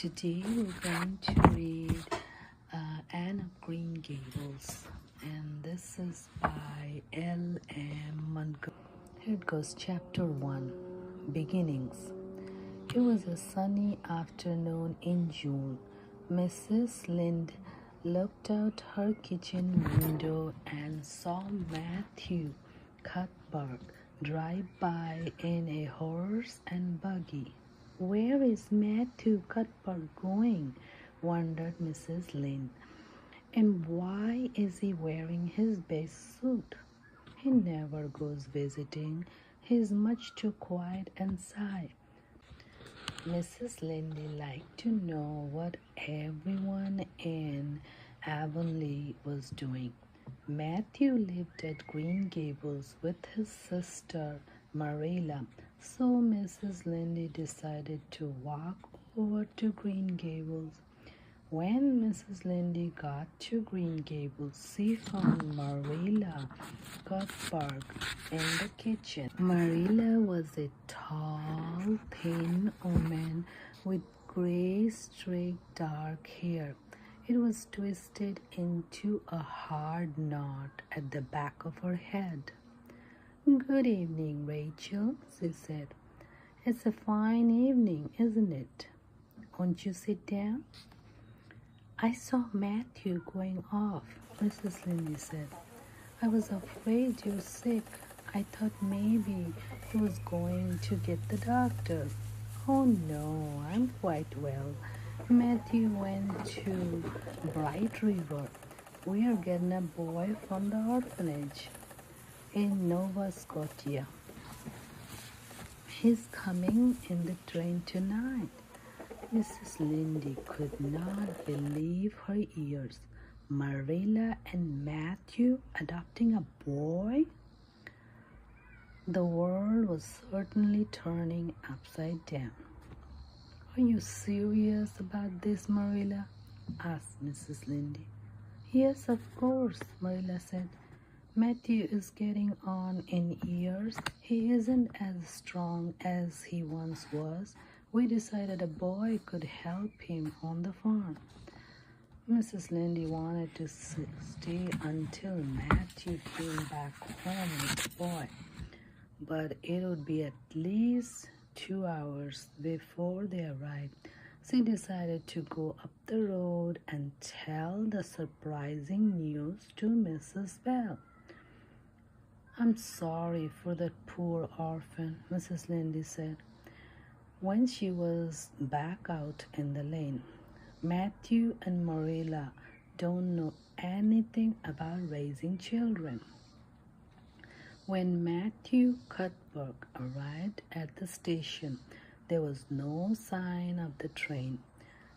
Today we're going to read Anne of Green Gables, and this is by L.M. Montgomery. Here it goes, Chapter 1, Beginnings. It was a sunny afternoon in June. Mrs. Lynde looked out her kitchen window and saw Matthew Cuthbert drive by in a horse and buggy. "Where is Matthew Cuthbert going?" wondered Mrs. Lynde. "And why is he wearing his best suit? He never goes visiting. He's much too quiet and shy." Mrs. Lynde liked to know what everyone in Avonlea was doing. Matthew lived at Green Gables with his sister Marilla, so Mrs. Lynde decided to walk over to Green Gables. When Mrs. Lynde got to Green Gables, she found Marilla Cuthbert in the kitchen. Marilla was a tall, thin woman with gray, streaked dark hair. It was twisted into a hard knot at the back of her head. "Good evening, Rachel," she said. "It's a fine evening, isn't it? Won't you sit down?" "I saw Matthew going off," Mrs. Lynde said. "I was afraid you're sick. I thought maybe he was going to get the doctor." "Oh, no, I'm quite well. Matthew went to Bright River. We are getting a boy from the orphanage in Nova Scotia. He's coming in the train tonight." Mrs. Lynde could not believe her ears. Marilla and Matthew adopting a boy? The world was certainly turning upside down. "Are you serious about this, Marilla?" asked Mrs. Lynde. "Yes, of course," Marilla said. "Matthew is getting on in years. He isn't as strong as he once was. We decided a boy could help him on the farm." Mrs. Lynde wanted to stay until Matthew came back home with the boy, but it would be at least 2 hours before they arrived. She decided to go up the road and tell the surprising news to Mrs. Bell. "I'm sorry for that poor orphan," Mrs. Lynde said when she was back out in the lane. "Matthew and Marilla don't know anything about raising children." When Matthew Cuthbert arrived at the station, there was no sign of the train.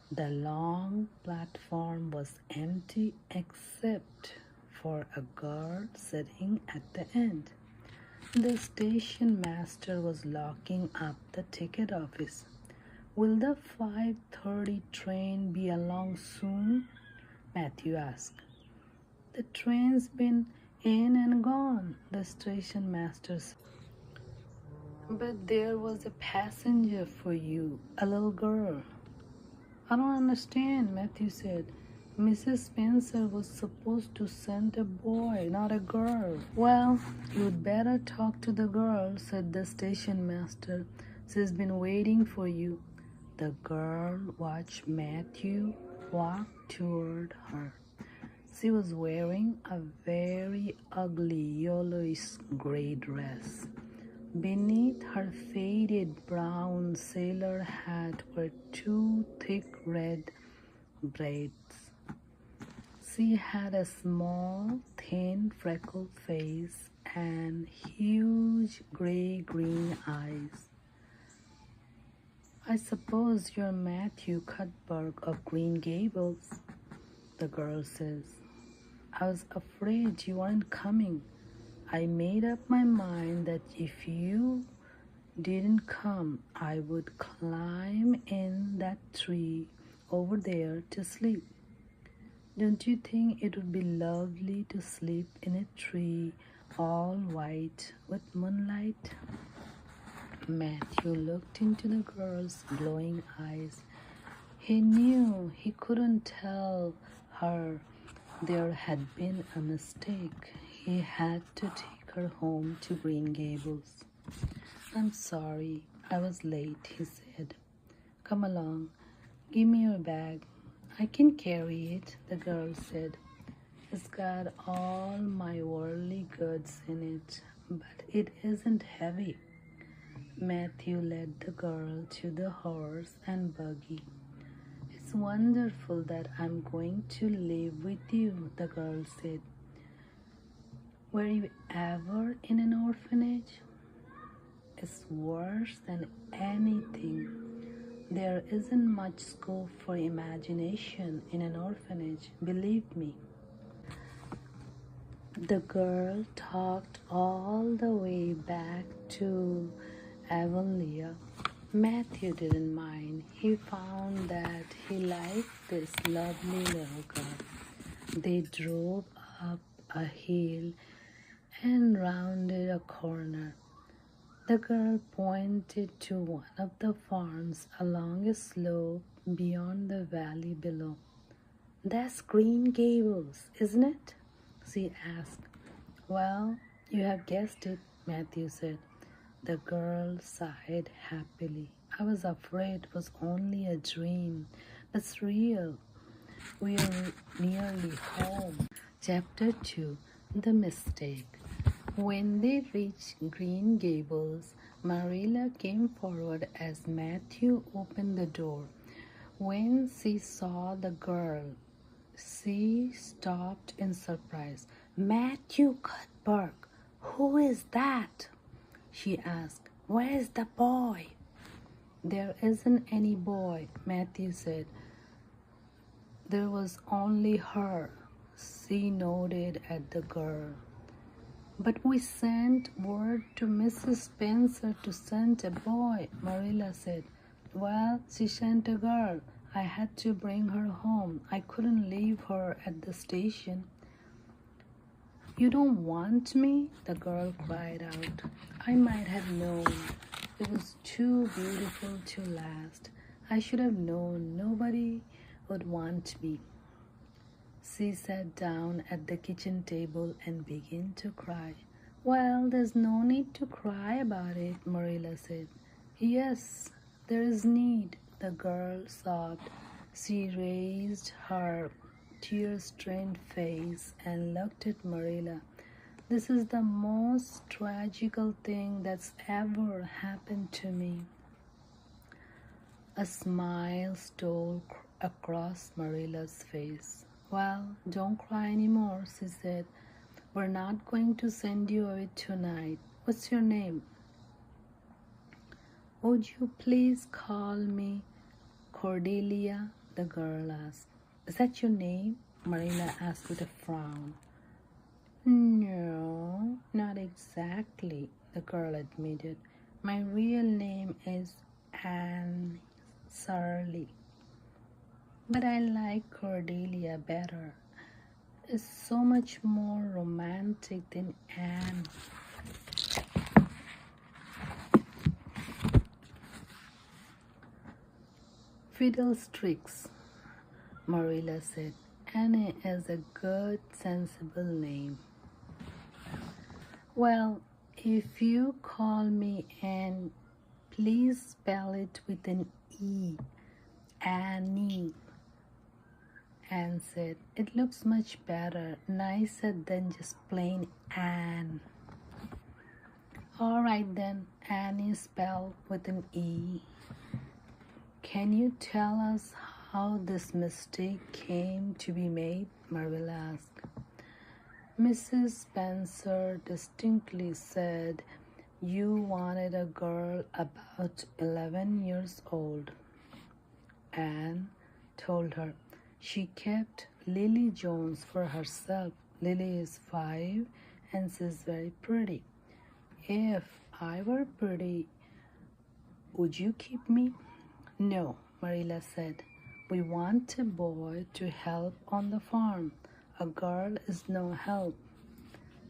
The long platform was empty except for a girl sitting at the end. The station master was locking up the ticket office. "Will the 5:30 train be along soon?" Matthew asked. "The train's been in and gone," the station master said. "But there was a passenger for you, a little girl." "I don't understand," Matthew said. "Mrs. Spencer was supposed to send a boy, not a girl." "Well, you'd better talk to the girl," said the station master. "She's been waiting for you." The girl watched Matthew walk toward her. She was wearing a very ugly yellowish-gray dress. Beneath her faded brown sailor hat were two thick red braids. She had a small, thin, freckled face and huge gray-green eyes. "I suppose you're Matthew Cuthbert of Green Gables," the girl says. "I was afraid you weren't coming. I made up my mind that if you didn't come, I would climb in that tree over there to sleep. Don't you think it would be lovely to sleep in a tree all white with moonlight?" Matthew looked into the girl's glowing eyes. He knew he couldn't tell her there had been a mistake. He had to take her home to Green Gables. "I'm sorry, I was late," he said. "Come along, give me your bag." "I can carry it," the girl said. "It's got all my worldly goods in it, but it isn't heavy." Matthew led the girl to the horse and buggy. "It's wonderful that I'm going to live with you," the girl said. "Were you ever in an orphanage?" "It's worse than anything. There isn't much scope for imagination in an orphanage, believe me." The girl talked all the way back to Avonlea. Matthew didn't mind. He found that he liked this lovely little girl. They drove up a hill and rounded a corner. The girl pointed to one of the farms along a slope beyond the valley below. "That's Green Gables, isn't it?" she asked. "Well, you have guessed it," Matthew said. The girl sighed happily. "I was afraid it was only a dream, but it's real. We are nearly home." Chapter 2. The Mistake. When they reached Green Gables, Marilla came forward as Matthew opened the door. When she saw the girl, she stopped in surprise. "Matthew Cuthbert, who is that?" she asked. "Where's the boy?" "There isn't any boy," Matthew said. "There was only her." She nodded at the girl. "But we sent word to Mrs. Spencer to send a boy," Marilla said. "Well, she sent a girl. I had to bring her home. I couldn't leave her at the station." "You don't want me?" the girl cried out. "I might have known. It was too beautiful to last. I should have known nobody would want me." She sat down at the kitchen table and began to cry. "Well, there's no need to cry about it," Marilla said. "Yes, there is need," the girl sobbed. She raised her tear-stained face and looked at Marilla. "This is the most tragical thing that's ever happened to me." A smile stole across Marilla's face. "Well, don't cry anymore," she said. "We're not going to send you away tonight. What's your name?" "Would you please call me Cordelia?" the girl asked. "Is that your name?" Marilla asked with a frown. "No, not exactly," the girl admitted. "My real name is Anne Surley. But I like Cordelia better. It's so much more romantic than Anne." "Fiddlestricks," Marilla said. "Anne is a good, sensible name." "Well, if you call me Anne, please spell it with an E. Annie," Anne said. "It looks much better, nicer than just plain Anne." "All right then, Annie spelled with an E." "Can you tell us how this mistake came to be made?" Marilla asked. "Mrs. Spencer distinctly said you wanted a girl about 11 years old," Anne told her. "She kept Lily Jones for herself. Lily is 5 and she's very pretty. If I were pretty, would you keep me?" "No," Marilla said. "We want a boy to help on the farm. A girl is no help."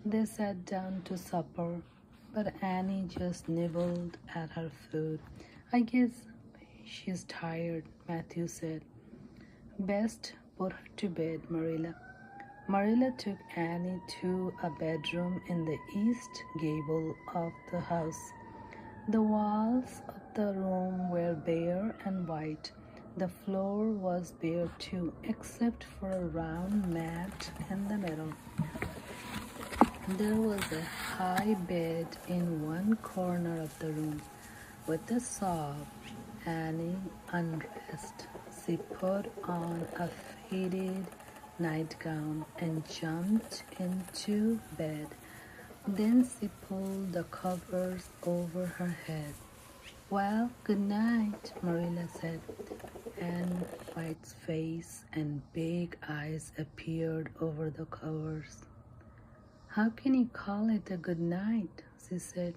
They sat down to supper, but Annie just nibbled at her food. "I guess She's tired, Matthew said. Best put her to bed, Marilla. Marilla took Annie to a bedroom in the east gable of the house. The walls of the room were bare and white. The floor was bare too, except for a round mat in the middle. There was a high bed in one corner of the room. With a sob, Annie undressed. She put on a faded nightgown and jumped into bed. Then she pulled the covers over her head. Well, good night, Marilla said. Anne White's face and big eyes appeared over the covers. How can you call it a good night? She said.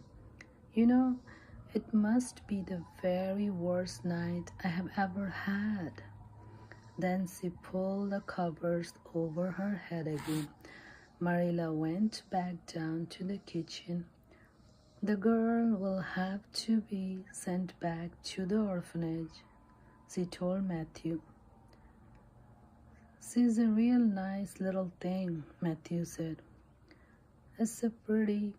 You know, it must be the very worst night I have ever had. Then she pulled the covers over her head again. Marilla went back down to the kitchen. The girl will have to be sent back to the orphanage, she told Matthew. She's a real nice little thing, Matthew said. It's a pity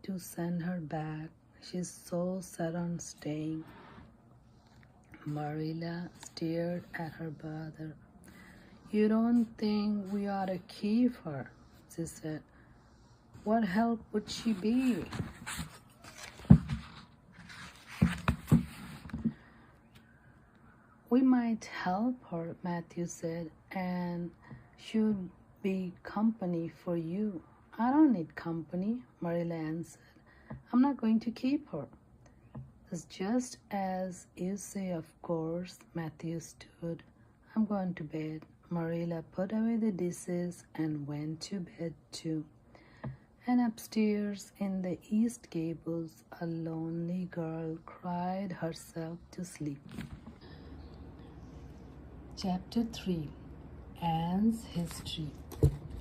to send her back. She's so set on staying. Marilla stared at her brother. You don't think we ought to keep her? She said. What help would she be? We might help her, Matthew said, and should be company for you. I don't need company, Marilla answered. I'm not going to keep her. It's just as you say, of course, Matthew stood. I'm going to bed. Marilla put away the dishes and went to bed too. And upstairs in the East Gables, a lonely girl cried herself to sleep. Chapter 3. Anne's History.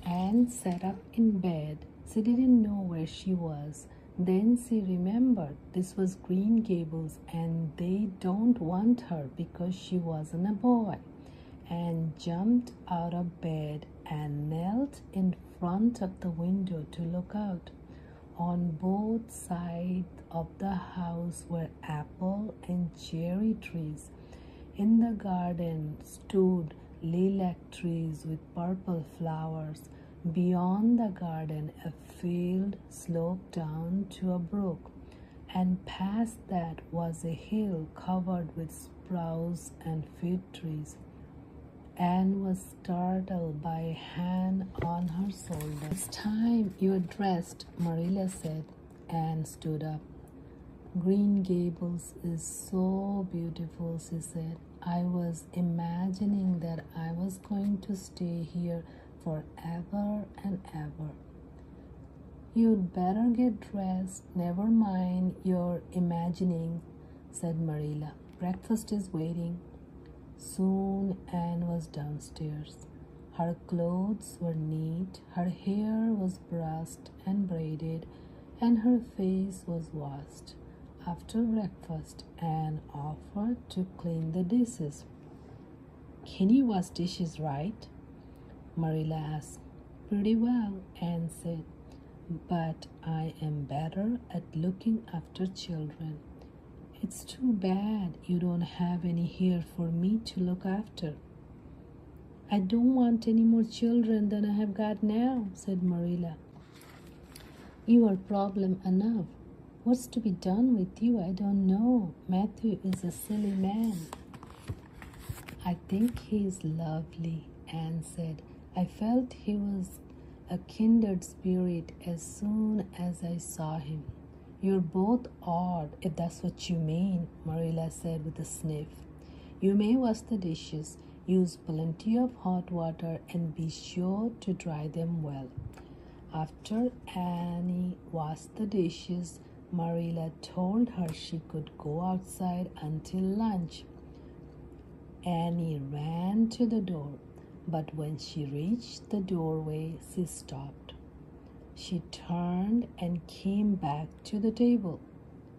Anne sat up in bed. She didn't know where she was. Then she remembered this was Green Gables and they don't want her because she wasn't a boy. Anne jumped out of bed and knelt in front of the window to look out. On both sides of the house were apple and cherry trees. In the garden stood lilac trees with purple flowers. Beyond the garden, a field sloped down to a brook, and past that was a hill covered with spruce and fig trees. Anne was startled by a hand on her shoulder. It's time you're dressed, Marilla said. Anne stood up. Green Gables is so beautiful, she said. I was imagining that I was going to stay here forever and ever. You'd better get dressed. Never mind your imagining, said Marilla. Breakfast is waiting. Soon Anne was downstairs. Her clothes were neat, her hair was brushed and braided, and her face was washed. After breakfast, Anne offered to clean the dishes. Can you wash dishes right? Marilla asked. Pretty well, Anne said, but I am better at looking after children. It's too bad you don't have any here for me to look after. I don't want any more children than I have got now, said Marilla. You are problem enough. What's to be done with you? I don't know. Matthew is a silly man. I think he is lovely, Anne said. I felt he was a kindred spirit as soon as I saw him. You're both odd, if that's what you mean, Marilla said with a sniff. You may wash the dishes, use plenty of hot water, and be sure to dry them well. After Annie washed the dishes, Marilla told her she could go outside until lunch. Annie ran to the door, but when she reached the doorway, she stopped. She turned and came back to the table.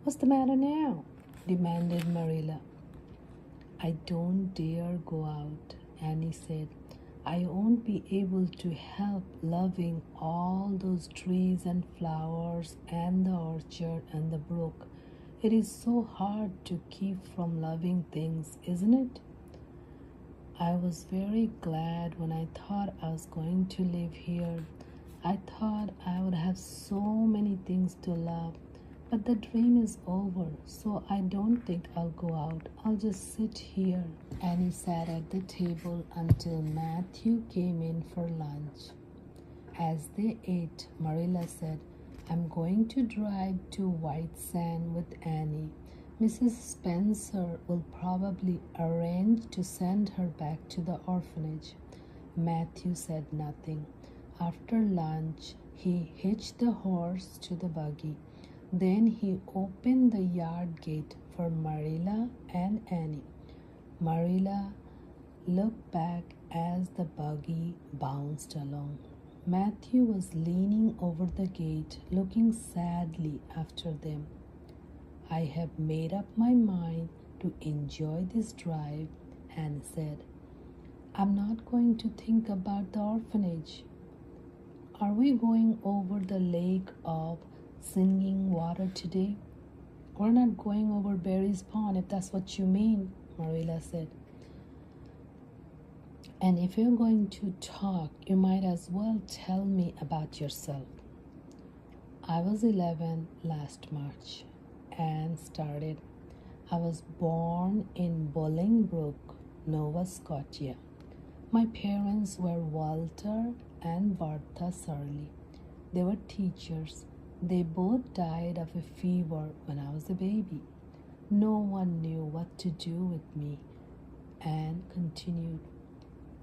What's the matter now? Demanded Marilla. I don't dare go out, Annie said. I won't be able to help loving all those trees and flowers and the orchard and the brook. It is so hard to keep from loving things, isn't it? I was very glad when I thought I was going to live here. I thought I would have so many things to love. But the dream is over, so I don't think I'll go out. I'll just sit here. Annie sat at the table until Matthew came in for lunch. As they ate, Marilla said, I'm going to drive to White Sand with Annie. Mrs. Spencer will probably arrange to send her back to the orphanage. Matthew said nothing. After lunch, he hitched the horse to the buggy. Then he opened the yard gate for Marilla and Annie. Marilla looked back as the buggy bounced along. Matthew was leaning over the gate, looking sadly after them. I have made up my mind to enjoy this drive, Annie said. I'm not going to think about the orphanage. Are we going over the lake of Singing Water today? We're not going over Barry's Pond, if that's what you mean, Marilla said. And if you're going to talk, you might as well tell me about yourself. I was 11 last March. Anne started. I was born in Bolingbroke, Nova Scotia. My parents were Walter and Bertha Surley. They were teachers. They both died of a fever when I was a baby. No one knew what to do with me. Anne continued.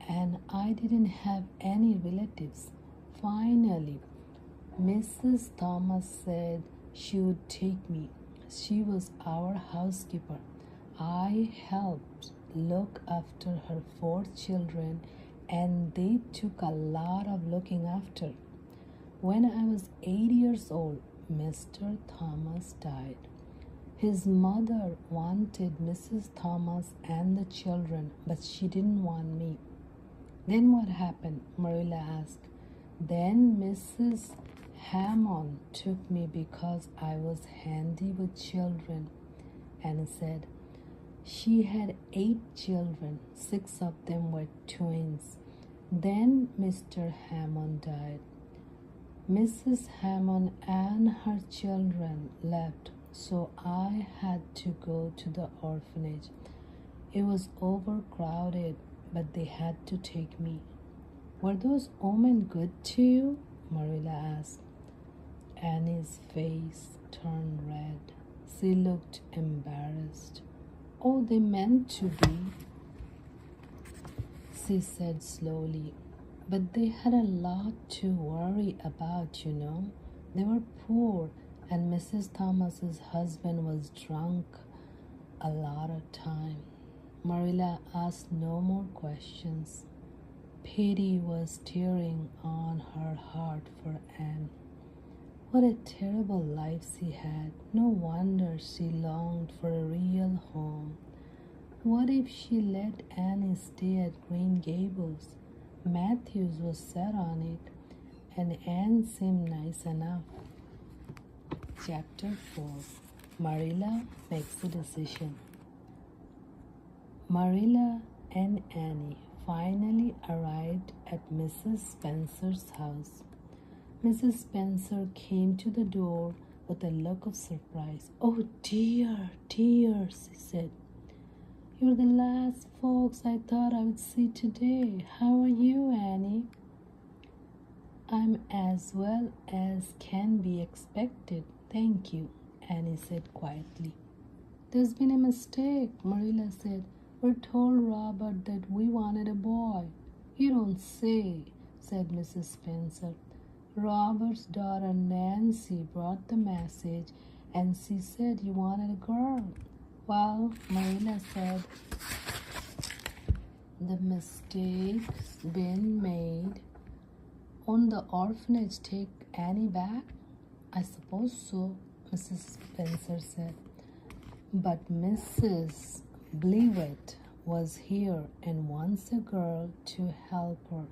And I didn't have any relatives. Finally, Mrs. Thomas said she would take me. She was our housekeeper. I helped look after her 4 children, and they took a lot of looking after. When I was 8 years old, Mr. Thomas died. His mother wanted Mrs. Thomas and the children, but she didn't want me. Then what happened? Marilla asked. Then Mrs. Hammond took me because I was handy with children. Annie said. She had 8 children. 6 of them were twins. Then Mr. Hammond died. Mrs. Hammond and her children left, so I had to go to the orphanage. It was overcrowded, but they had to take me. Were those women good to you? Marilla asked. Annie's face turned red. She looked embarrassed. Oh, they meant to be, she said slowly. But they had a lot to worry about, you know. They were poor, and Mrs. Thomas's husband was drunk a lot of time. Marilla asked no more questions. Pity was tearing on her heart for Anne. What a terrible life she had. No wonder she longed for a real home. What if she let Annie stay at Green Gables? Matthews was set on it, and Anne seemed nice enough. Chapter 4. Marilla makes a decision. Marilla and Annie finally arrived at Mrs. Spencer's house. Mrs. Spencer came to the door with a look of surprise. Oh dear, dear, she said. You're the last folks I thought I would see today. How are you, Annie? I'm as well as can be expected, thank you, Annie said quietly. There's been a mistake, Marilla said. We told Robert that we wanted a boy. You don't say, said Mrs. Spencer. Robert's daughter Nancy brought the message, and she said you wanted a girl. Well, Marilla said, the mistake's been made. Won't the orphanage take Annie back? I suppose so, Mrs. Spencer said. But Mrs. Blewett was here and wants a girl to help her.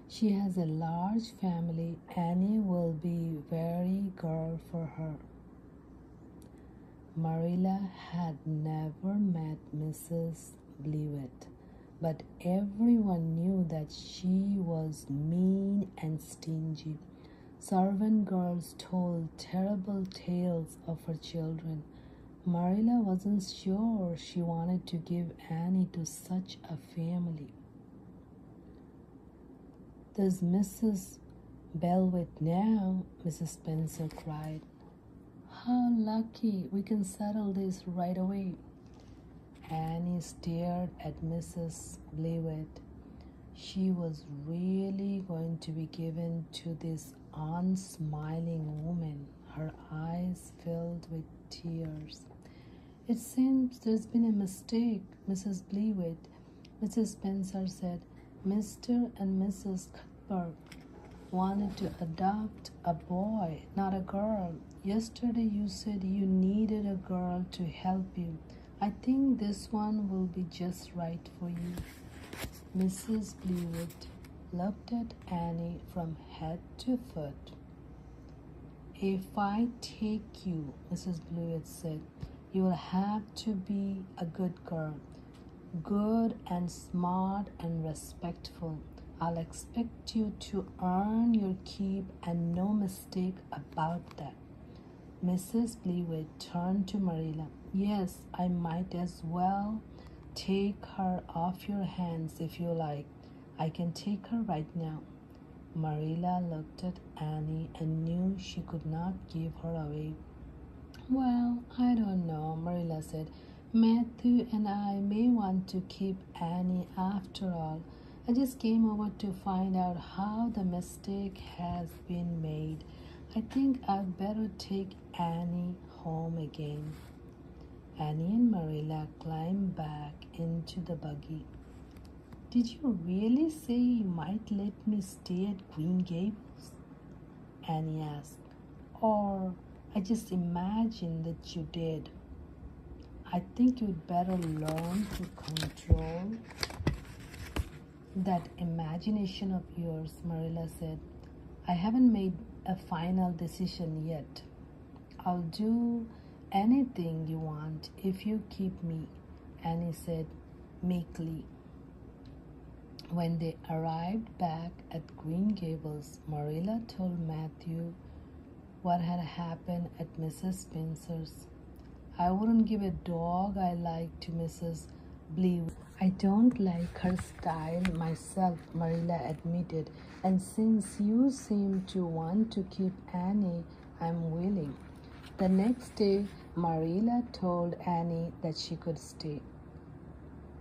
She has a large family. Annie will be very girl for her. Marilla had never met Mrs. Blewett, but everyone knew that she was mean and stingy. Servant girls told terrible tales of her children. Marilla wasn't sure she wanted to give Annie to such a family. "There's Mrs. Blewett now," Mrs. Spencer cried. "How lucky! We can settle this right away." Annie stared at Mrs. Blewett. She was really going to be given to this unsmiling woman, her eyes filled with tears. "It seems there's been a mistake, Mrs. Blewett," Mrs. Spencer said. "Mr. and Mrs. Cuthbert wanted to adopt a boy, not a girl. Yesterday you said you needed a girl to help you. I think this one will be just right for you." Mrs. Blewett looked at Annie from head to foot. "If I take you," Mrs. Blewett said, "you will have to be a good girl. Good and smart and respectful. I'll expect you to earn your keep and no mistake about that." Mrs. Blewett turned to Marilla. "Yes, I might as well take her off your hands if you like. I can take her right now." Marilla looked at Annie and knew she could not give her away. "Well, I don't know," Marilla said. "Matthew and I may want to keep Annie after all. I just came over to find out how the mistake has been made. I think I'd better take Annie home again." Annie and Marilla climbed back into the buggy. "Did you really say you might let me stay at Green Gables?" Annie asked. "Or I just imagined that you did." "I think you'd better learn to control that imagination of yours," Marilla said. "I haven't made a final decision yet. I'll do anything you want if you keep me," Annie said meekly. When they arrived back at Green Gables, Marilla told Matthew what had happened at Mrs. Spencer's. "I wouldn't give a dog I like to Mrs. Blewett. I don't like her style myself," Marilla admitted, "and since you seem to want to keep Annie, I'm willing." The next day, Marilla told Annie that she could stay.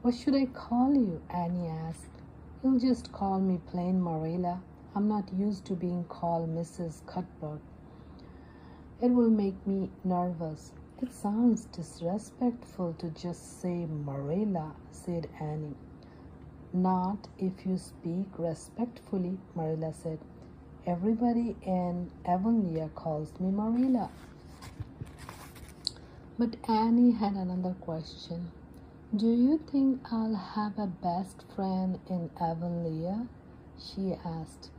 "What should I call you?" Annie asked. "You'll just call me plain Marilla. I'm not used to being called Mrs. Cuthbert. It will make me nervous." "It sounds disrespectful to just say Marilla," said Annie. "Not if you speak respectfully," Marilla said. "Everybody in Avonlea calls me Marilla." But Annie had another question. "Do you think I'll have a best friend in Avonlea?" she asked.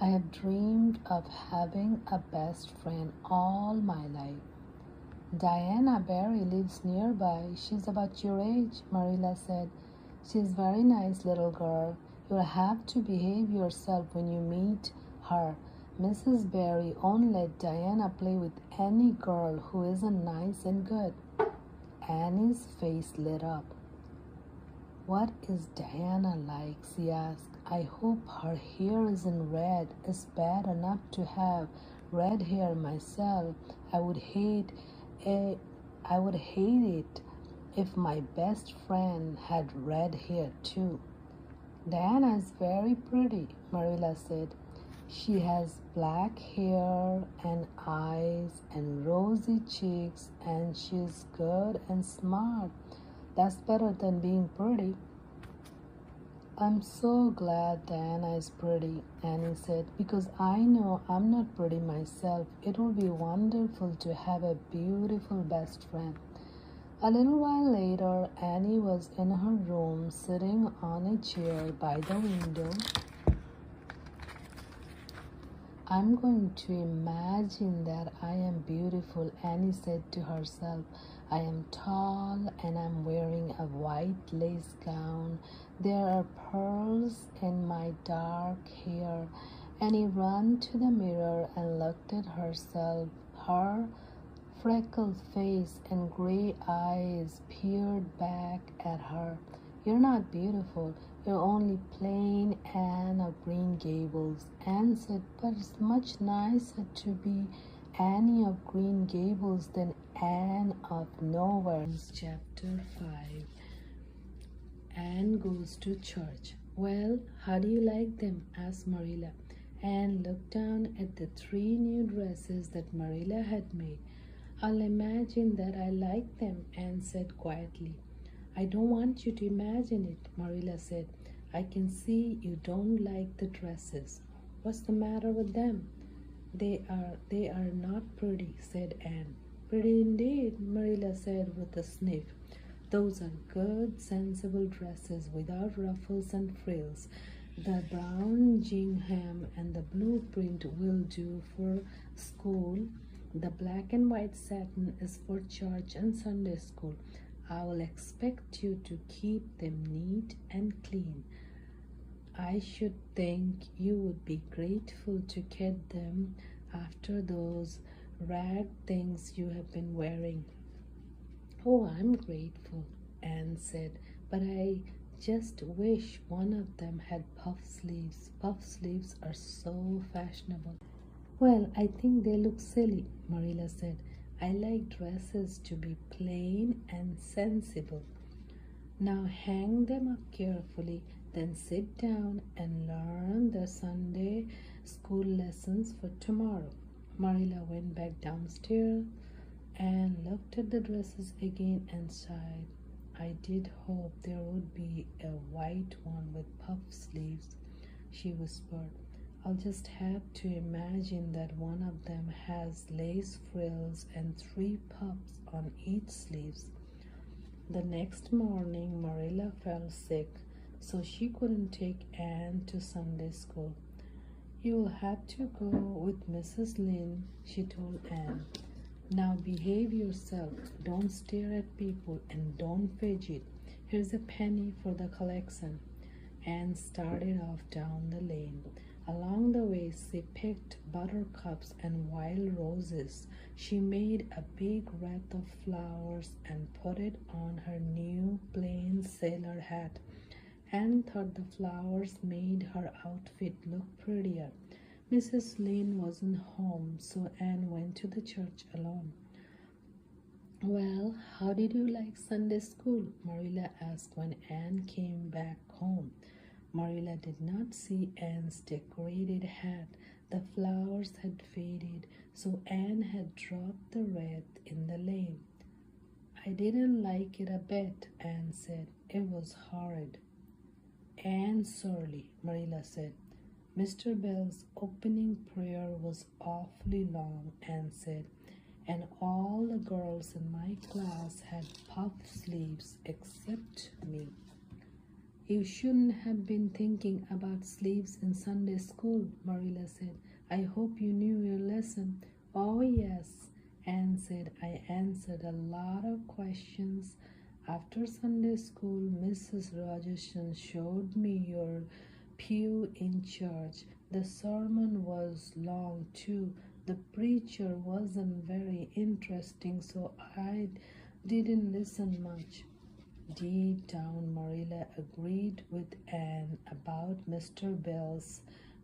"I have dreamed of having a best friend all my life." "Diana Barry lives nearby. She's about your age," Marilla said. "She's a very nice little girl. You'll have to behave yourself when you meet her. Mrs. Barry won't let Diana play with any girl who isn't nice and good." Annie's face lit up. "What is Diana like?" she asked. "I hope her hair isn't red. It's bad enough to have red hair myself. I would hate it if my best friend had red hair too." "Diana is very pretty," Marilla said. "She has black hair and eyes and rosy cheeks, and she's good and smart. That's better than being pretty." "I'm so glad Diana is pretty," Annie said, "because I know I'm not pretty myself. It will be wonderful to have a beautiful best friend." A little while later, Annie was in her room, sitting on a chair by the window. I'm going to imagine that I am beautiful, Annie said to herself. I am tall and I'm wearing a white lace gown. There are pearls in my dark hair. Annie ran to the mirror and looked at herself. Her freckled face and gray eyes peered back at her. You're not beautiful. You're only plain Anne of Green Gables. Anne said, but it's much nicer to be Annie of Green Gables than Anne of Nowhere. Chapter 5. Anne goes to church. Well, how do you like them? Asked Marilla. Anne looked down at the 3 new dresses that Marilla had made. I'll imagine that I like them, Anne said quietly. I don't want you to imagine it, Marilla said. I can see you don't like the dresses. What's the matter with them? They are not pretty, said Anne. Pretty indeed, Marilla said with a sniff. Those are good, sensible dresses without ruffles and frills. The brown gingham and the blue print will do for school. The black and white satin is for church and Sunday school. I will expect you to keep them neat and clean. I should think you would be grateful to get them after those rag things you have been wearing. Oh, I'm grateful, Anne said, but I just wish one of them had puff sleeves. Puff sleeves are so fashionable. Well, I think they look silly, Marilla said. I like dresses to be plain and sensible. Now hang them up carefully, then sit down and learn the Sunday school lessons for tomorrow. Marilla went back downstairs and looked at the dresses again and sighed. I did hope there would be a white one with puff sleeves, she whispered. I'll just have to imagine that one of them has lace frills and 3 puffs on each sleeves. The next morning, Marilla fell sick, so she couldn't take Anne to Sunday school. You'll have to go with Mrs. Lynde, she told Anne. Now behave yourself. Don't stare at people and don't fidget. Here's a penny for the collection. Anne started off down the lane. Along the way, she picked buttercups and wild roses. She made a big wreath of flowers and put it on her new plain sailor hat. Anne thought the flowers made her outfit look prettier. Mrs. Lynde wasn't home, so Anne went to the church alone. Well, how did you like Sunday school? Marilla asked when Anne came back home. Marilla did not see Anne's decorated hat. The flowers had faded, so Anne had dropped the wreath in the lane. I didn't like it a bit, Anne said. It was horrid. Anne sorely, Marilla said. Mr. Bell's opening prayer was awfully long, Anne said, and all the girls in my class had puff sleeves except me. You shouldn't have been thinking about sleeves in Sunday school, Marilla said. I hope you knew your lesson. Oh, yes, Anne said. I answered a lot of questions. After Sunday school, Mrs. Rogerson showed me your pew in church. The sermon was long, too. The preacher wasn't very interesting, so I didn't listen much. Deep down, Marilla agreed with Anne about Mr. Bell's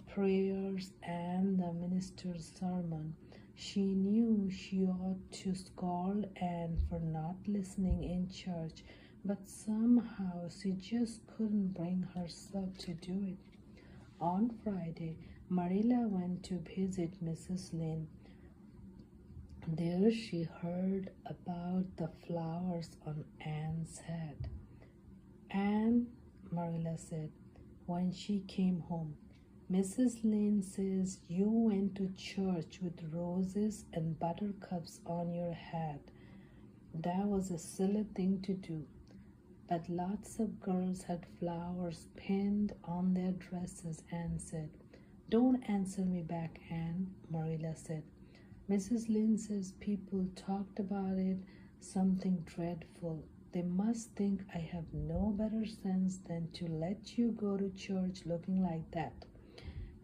prayers and the minister's sermon. She knew she ought to scold Anne for not listening in church, but somehow she just couldn't bring herself to do it. On Friday, Marilla went to visit Mrs. Lynde. There she heard about the flowers on Anne's head. Anne, Marilla said when she came home, Mrs. Lynde says you went to church with roses and buttercups on your head. That was a silly thing to do. But lots of girls had flowers pinned on their dresses. Anne said. Don't answer me back, Anne, Marilla said. Mrs. Lynde says people talked about it, something dreadful. They must think I have no better sense than to let you go to church looking like that.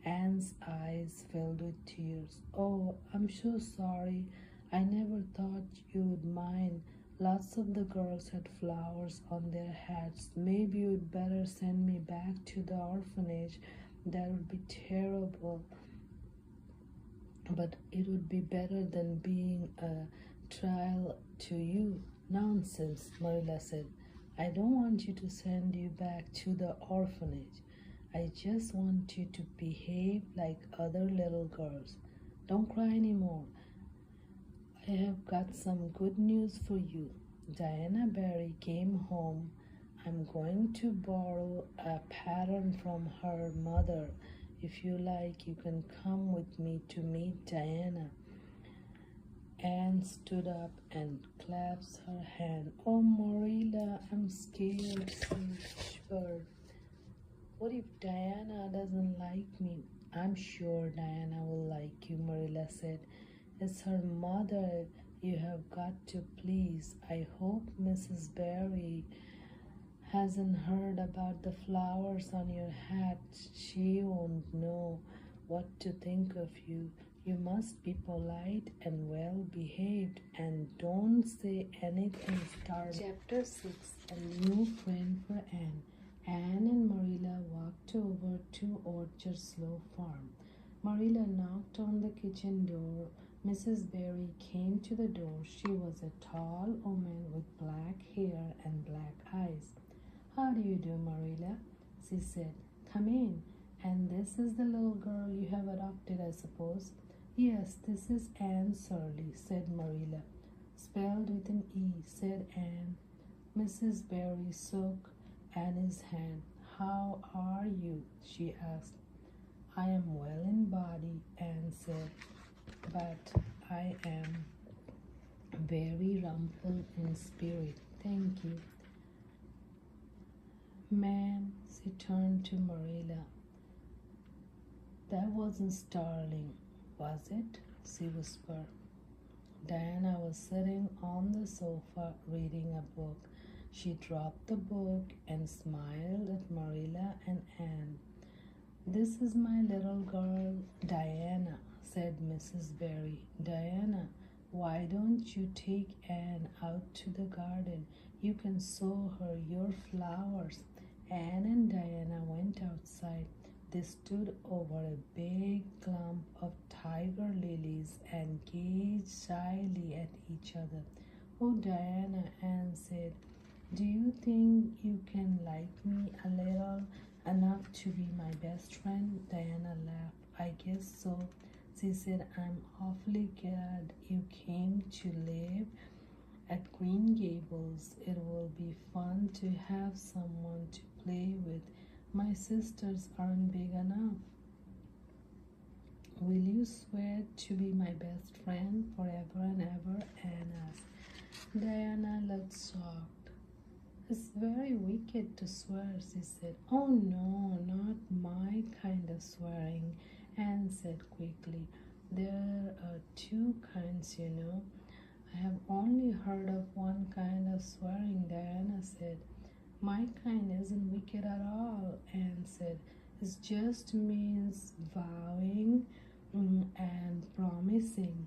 Anne's eyes filled with tears. Oh, I'm so sorry. I never thought you would mind. Lots of the girls had flowers on their hats. Maybe you'd better send me back to the orphanage. That would be terrible. But it would be better than being a trial to you. Nonsense, Marilla said. I don't want you to send you back to the orphanage. I just want you to behave like other little girls. Don't cry anymore. I have got some good news for you. Diana Barry came home. I'm going to borrow a pattern from her mother. If you like, you can come with me to meet Diana. Anne stood up and clasped her hand. Oh, Marilla, I'm scared, she whispered. What if Diana doesn't like me? I'm sure Diana will like you, Marilla said. It's her mother you have got to please. I hope Mrs. Barry hasn't heard about the flowers on your hat. She won't know what to think of you. You must be polite and well behaved and don't say anything startling. Chapter 6. A new friend for Anne. Anne and Marilla walked over to Orchard Slope Farm. Marilla knocked on the kitchen door. Mrs. Barry came to the door. She was a tall woman with black hair and black eyes. How do you do, Marilla? She said. Come in. And this is the little girl you have adopted, I suppose. Yes, this is Anne Surley, said Marilla. Spelled with an E, said Anne. Mrs. Barry shook Anne's hand. How are you? She asked. I am well in body, Anne said, but I am very rumpled in spirit. Thank you. Ma'am, she turned to Marilla. That wasn't startling, was it? She whispered. Diana was sitting on the sofa reading a book. She dropped the book and smiled at Marilla and Anne. This is my little girl, Diana, said Mrs. Barry. Diana, why don't you take Anne out to the garden? You can show her your flowers. Anne and Diana went outside. They stood over a big clump of tiger lilies and gazed shyly at each other. Oh, Diana, Anne said, do you think you can like me a little, enough to be my best friend? Diana laughed. I guess so. She said, I'm awfully glad you came to live at Green Gables. It will be fun to have someone to play with. My sisters aren't big enough. Will you swear to be my best friend forever and ever? Anne asked. Diana looked shocked. It's very wicked to swear, she said. Oh no, not my kind of swearing, Anne said quickly. There are two kinds, you know. I have only heard of one kind of swearing, Diana said. My kind isn't wicked at all, Anne said. It just means vowing and promising.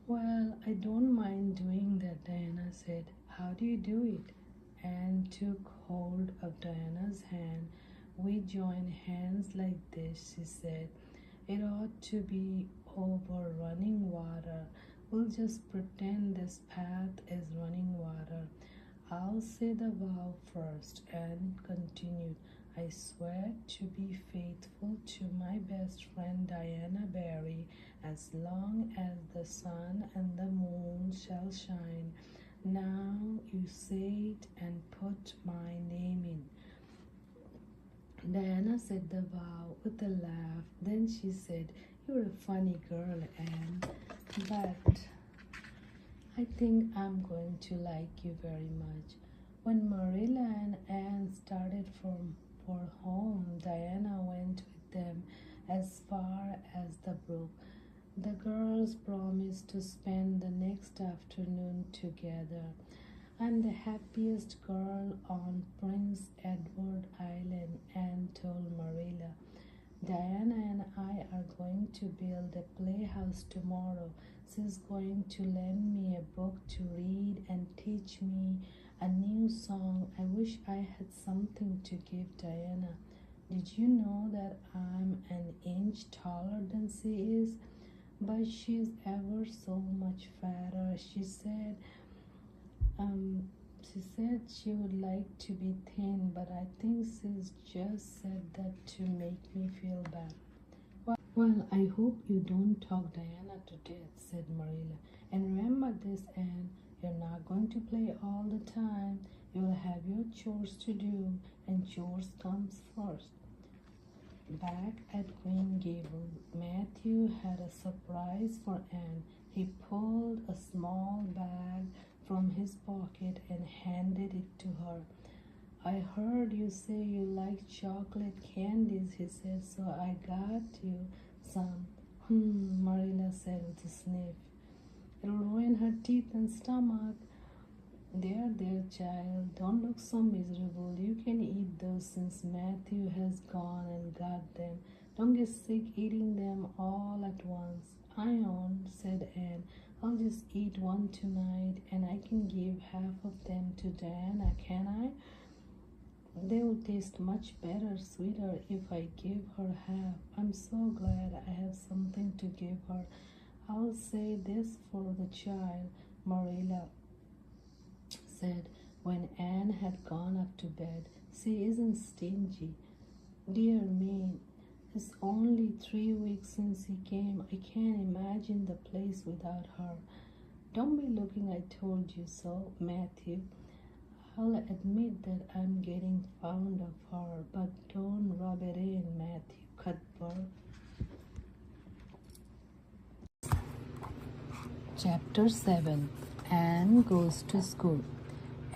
Well, I don't mind doing that, Diana said. How do you do it? Anne took hold of Diana's hand. We join hands like this, she said. It ought to be over running water. We'll just pretend this path is running water. I'll say the vow first, and continued. I swear to be faithful to my best friend Diana Barry as long as the sun and the moon shall shine. Now you say it and put my name in. Diana said the vow with a laugh. Then she said, You're a funny girl, Anne, but I think I'm going to like you very much. When Marilla and Anne started for home, Diana went with them as far as the brook. The girls promised to spend the next afternoon together. I'm the happiest girl on Prince Edward Island, Anne told Marilla. Diana and I are going to build a playhouse tomorrow. She's going to lend me a book to read and teach me a new song. I wish I had something to give Diana. Did you know that I'm an inch taller than she is? But she's ever so much fatter. Um, she said she would like to be thin, but I think she's just said that to make me feel bad. Well, I hope you don't talk Diana to death, said Marilla. And remember this, Anne, you're not going to play all the time. You'll have your chores to do, and chores comes first. Back at Green Gables, Matthew had a surprise for Anne. He pulled a small bag from his pocket and handed it to her. I heard you say you like chocolate candies, he said, so I got you some. Marilla said with a sniff. It'll ruin her teeth and stomach. There, child, don't look so miserable. You can eat those since Matthew has gone and got them. Don't get sick eating them all at once. I won't, said Anne. I'll just eat one tonight, and I can give half of them to Diana, can I? They will taste much better, sweeter, if I give her half. I'm so glad I have something to give her. I'll say this for the child, Marilla said when Anne had gone up to bed. She isn't stingy. Dear me, it's only 3 weeks since he came. I can't imagine the place without her. Don't be looking, I told you so, Matthew. I'll admit that I'm getting fond of her, but don't rub it in, Matthew Cuthbert. Chapter 7. Anne goes to school.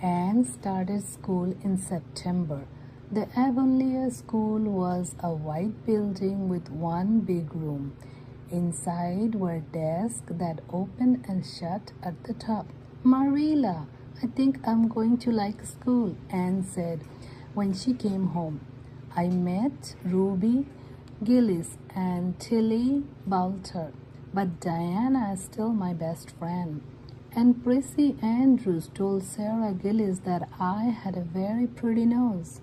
Anne started school in September. The Avonlea School was a white building with one big room. Inside were desks that opened and shut at the top. Marilla, I think I'm going to like school, Anne said when she came home. I met Ruby Gillis and Tilly Boulter, but Diana is still my best friend. And Prissy Andrews told Sarah Gillis that I had a very pretty nose.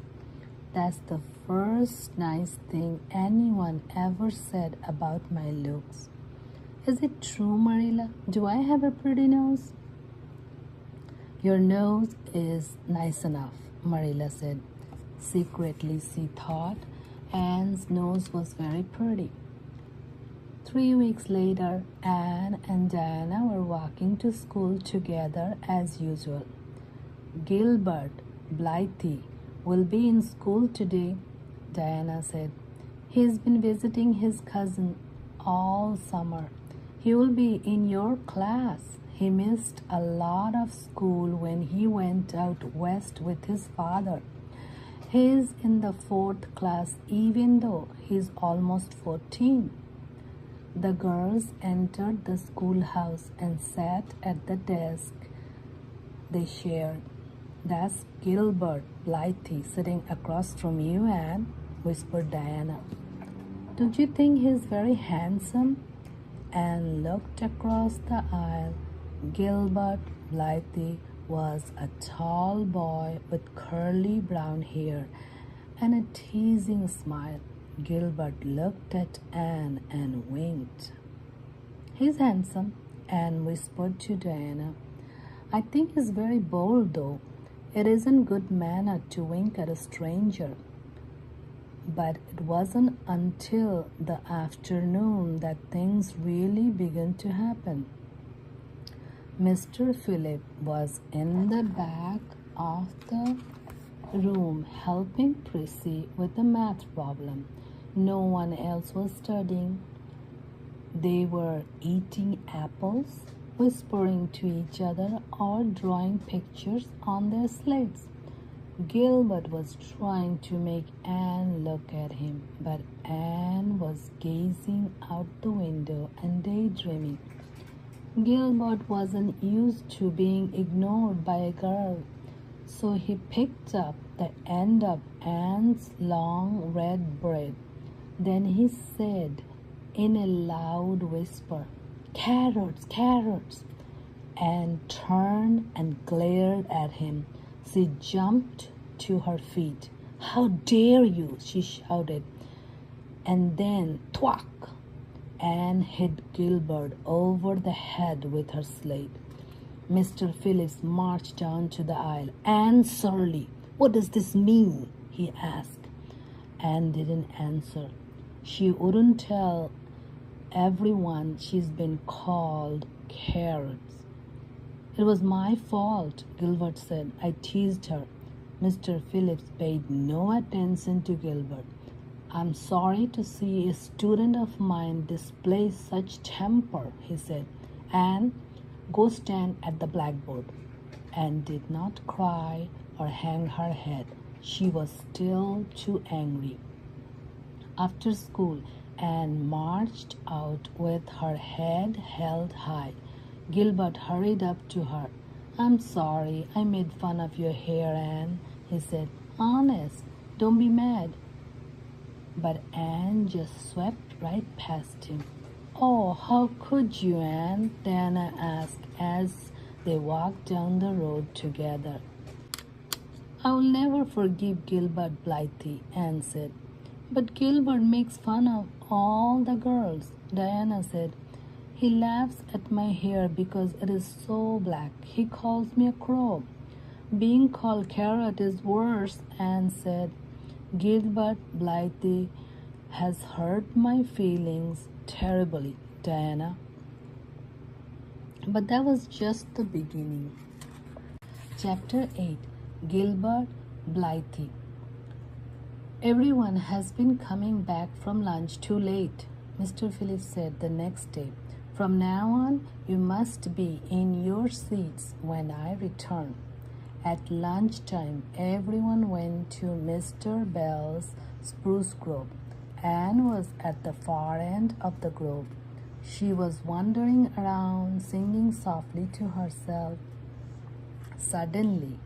That's the first nice thing anyone ever said about my looks. Is it true, Marilla? Do I have a pretty nose? Your nose is nice enough, Marilla said. Secretly, she thought Anne's nose was very pretty. 3 weeks later, Anne and Diana were walking to school together as usual. Gilbert Blythe will be in school today, Diana said. He's been visiting his cousin all summer. He will be in your class. He missed a lot of school when he went out west with his father. He's in the 4th class even though he's almost 14. The girls entered the schoolhouse and sat at the desk they shared. That's Gilbert Blythe sitting across from you, Anne, whispered Diana. Don't you think he's very handsome? Anne looked across the aisle. Gilbert Blythe was a tall boy with curly brown hair and a teasing smile. Gilbert looked at Anne and winked. He's handsome, Anne whispered to Diana. I think he's very bold, though. It isn't good manner to wink at a stranger. But it wasn't until the afternoon that things really began to happen. Mr. Philip was in the back of the room helping Prissy with a math problem. No one else was studying. They were eating apples whispering to each other or drawing pictures on their slates. Gilbert was trying to make Anne look at him, but Anne was gazing out the window and daydreaming. Gilbert wasn't used to being ignored by a girl, so he picked up the end of Anne's long red braid. Then he said in a loud whisper, "Carrots, carrots!" Anne turned and glared at him. She jumped to her feet. "How dare you!" she shouted. And then, thwack! Anne hit Gilbert over the head with her slate. Mr. Phillips marched down to the aisle. "Anne Shirley, what does this mean?" he asked. Anne didn't answer. She wouldn't tell everyone she's been called carrots. "It was my fault," Gilbert said. "I teased her." Mr. Phillips paid no attention to Gilbert. "I'm sorry to see a student of mine display such temper," he said. "Anne, go stand at the blackboard." Anne did not cry or hang her head. She was still too angry. After school, Anne marched out with her head held high. Gilbert hurried up to her. "I'm sorry I made fun of your hair, Anne," he said. "Honest, don't be mad." But Anne just swept right past him. "Oh, how could you, Anne?" Diana asked as they walked down the road together. "I'll never forgive Gilbert Blythe," Anne said. "But Gilbert makes fun of all the girls," Diana said. "He laughs at my hair because it is so black. He calls me a crow." "Being called carrot is worse," Anne said. "Gilbert Blythe has hurt my feelings terribly, Diana." But that was just the beginning. Chapter 8. Gilbert Blythe. "Everyone has been coming back from lunch too late," Mr. Phillips said the next day. "From now on, you must be in your seats when I return." At lunchtime, everyone went to Mr. Bell's spruce grove. Anne was at the far end of the grove. She was wandering around, singing softly to herself. Suddenly,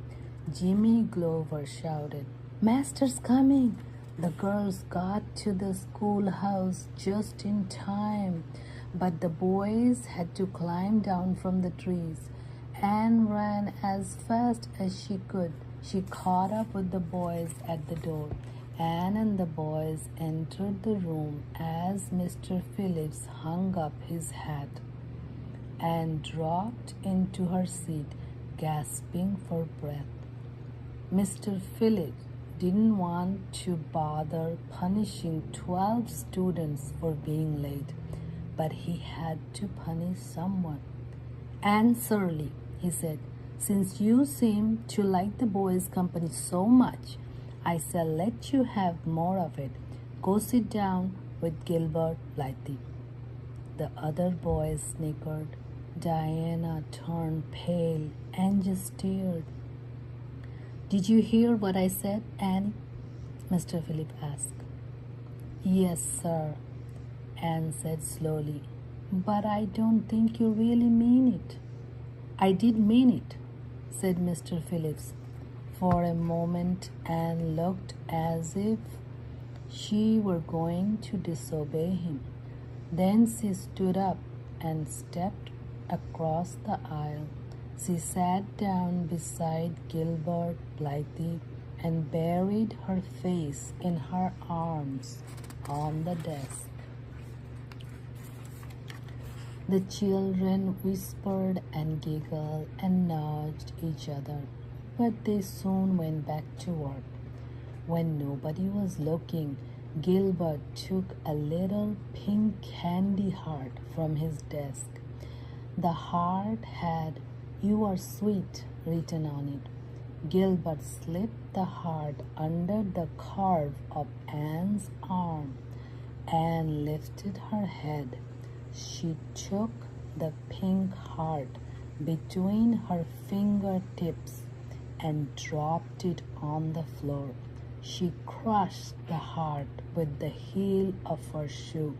Jimmy Glover shouted, "Master's coming!" The girls got to the schoolhouse just in time, but the boys had to climb down from the trees. Anne ran as fast as she could. She caught up with the boys at the door. Anne and the boys entered the room as Mr. Phillips hung up his hat. Anne dropped into her seat, gasping for breath. Mr. Phillips didn't want to bother punishing 12 students for being late, but he had to punish someone. "Anne Shirley," he said, "since you seem to like the boys' company so much, I shall let you have more of it. Go sit down with Gilbert Blythe." The other boys snickered. Diana turned pale and just stared. "Did you hear what I said, Anne?" Mr. Phillips asked. "Yes, sir," Anne said slowly. "But I don't think you really mean it." "I did mean it," said Mr. Phillips. For a moment, Anne looked as if she were going to disobey him. Then she stood up and stepped across the aisle. She sat down beside Gilbert Blythe and buried her face in her arms on the desk. The children whispered and giggled and nudged each other, but they soon went back to work. When nobody was looking, Gilbert took a little pink candy heart from his desk. The heart had "You are sweet" written on it. Gilbert slipped the heart under the curve of Anne's arm. Anne lifted her head. She took the pink heart between her fingertips and dropped it on the floor. She crushed the heart with the heel of her shoe.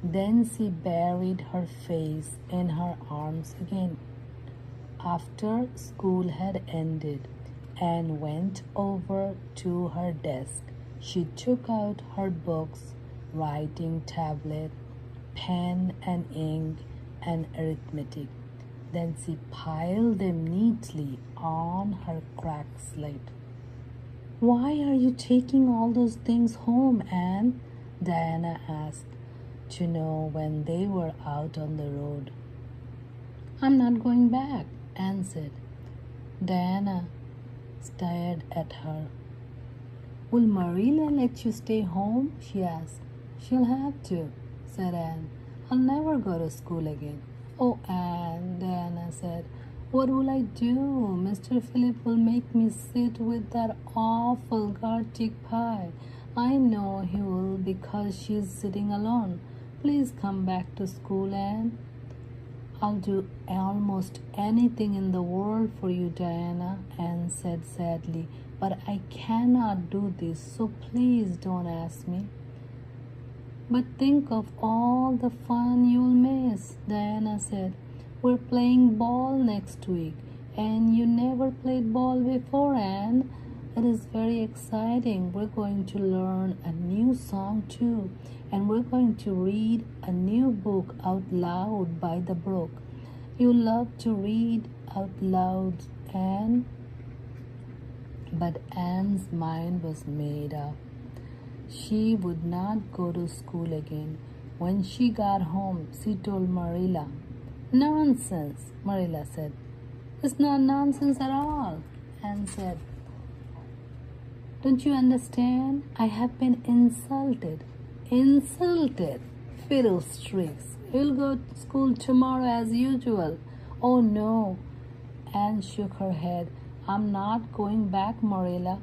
Then she buried her face in her arms again. After school had ended, Anne went over to her desk. She took out her books, writing tablet, pen and ink, and arithmetic. Then she piled them neatly on her cracked slate. "Why are you taking all those things home, Anne?" Diana asked, to know when they were out on the road. "I'm not going back," Anne said. Diana stared at her. "Will Marilla let you stay home?" she asked. "She'll have to," said Anne. "I'll never go to school again." "Oh, Anne," Diana said, "what will I do? Mr. Philip will make me sit with that awful garlic pie. I know he will because she's sitting alone. Please come back to school, Anne." "I'll do almost anything in the world for you, Diana," Anne said sadly, "but I cannot do this, so please don't ask me." "But think of all the fun you'll miss," Diana said. "We're playing ball next week, and you never played ball before, Anne. It is very exciting. We're going to learn a new song too, and we're going to read a new book out loud by the brook. You love to read out loud, Anne." But Anne's mind was made up. She would not go to school again. When she got home, she told Marilla. "Nonsense," Marilla said. "It's not nonsense at all," Anne said. "Don't you understand? I have been insulted." "Insulted? Fiddlesticks. You'll go to school tomorrow as usual." "Oh, no." Anne shook her head. "I'm not going back, Marilla.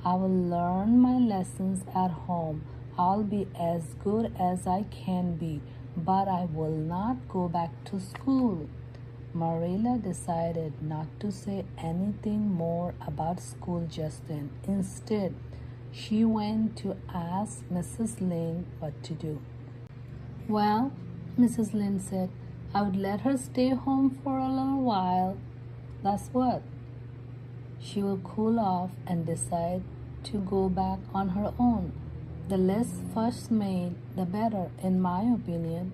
I will learn my lessons at home. I'll be as good as I can be, but I will not go back to school." Marilla decided not to say anything more about school just then. Instead, she went to ask Mrs. Lynde what to do. "Well," Mrs. Lynde said, "I would let her stay home for a little while. That's what. She will cool off and decide to go back on her own. The less fuss made, the better, in my opinion."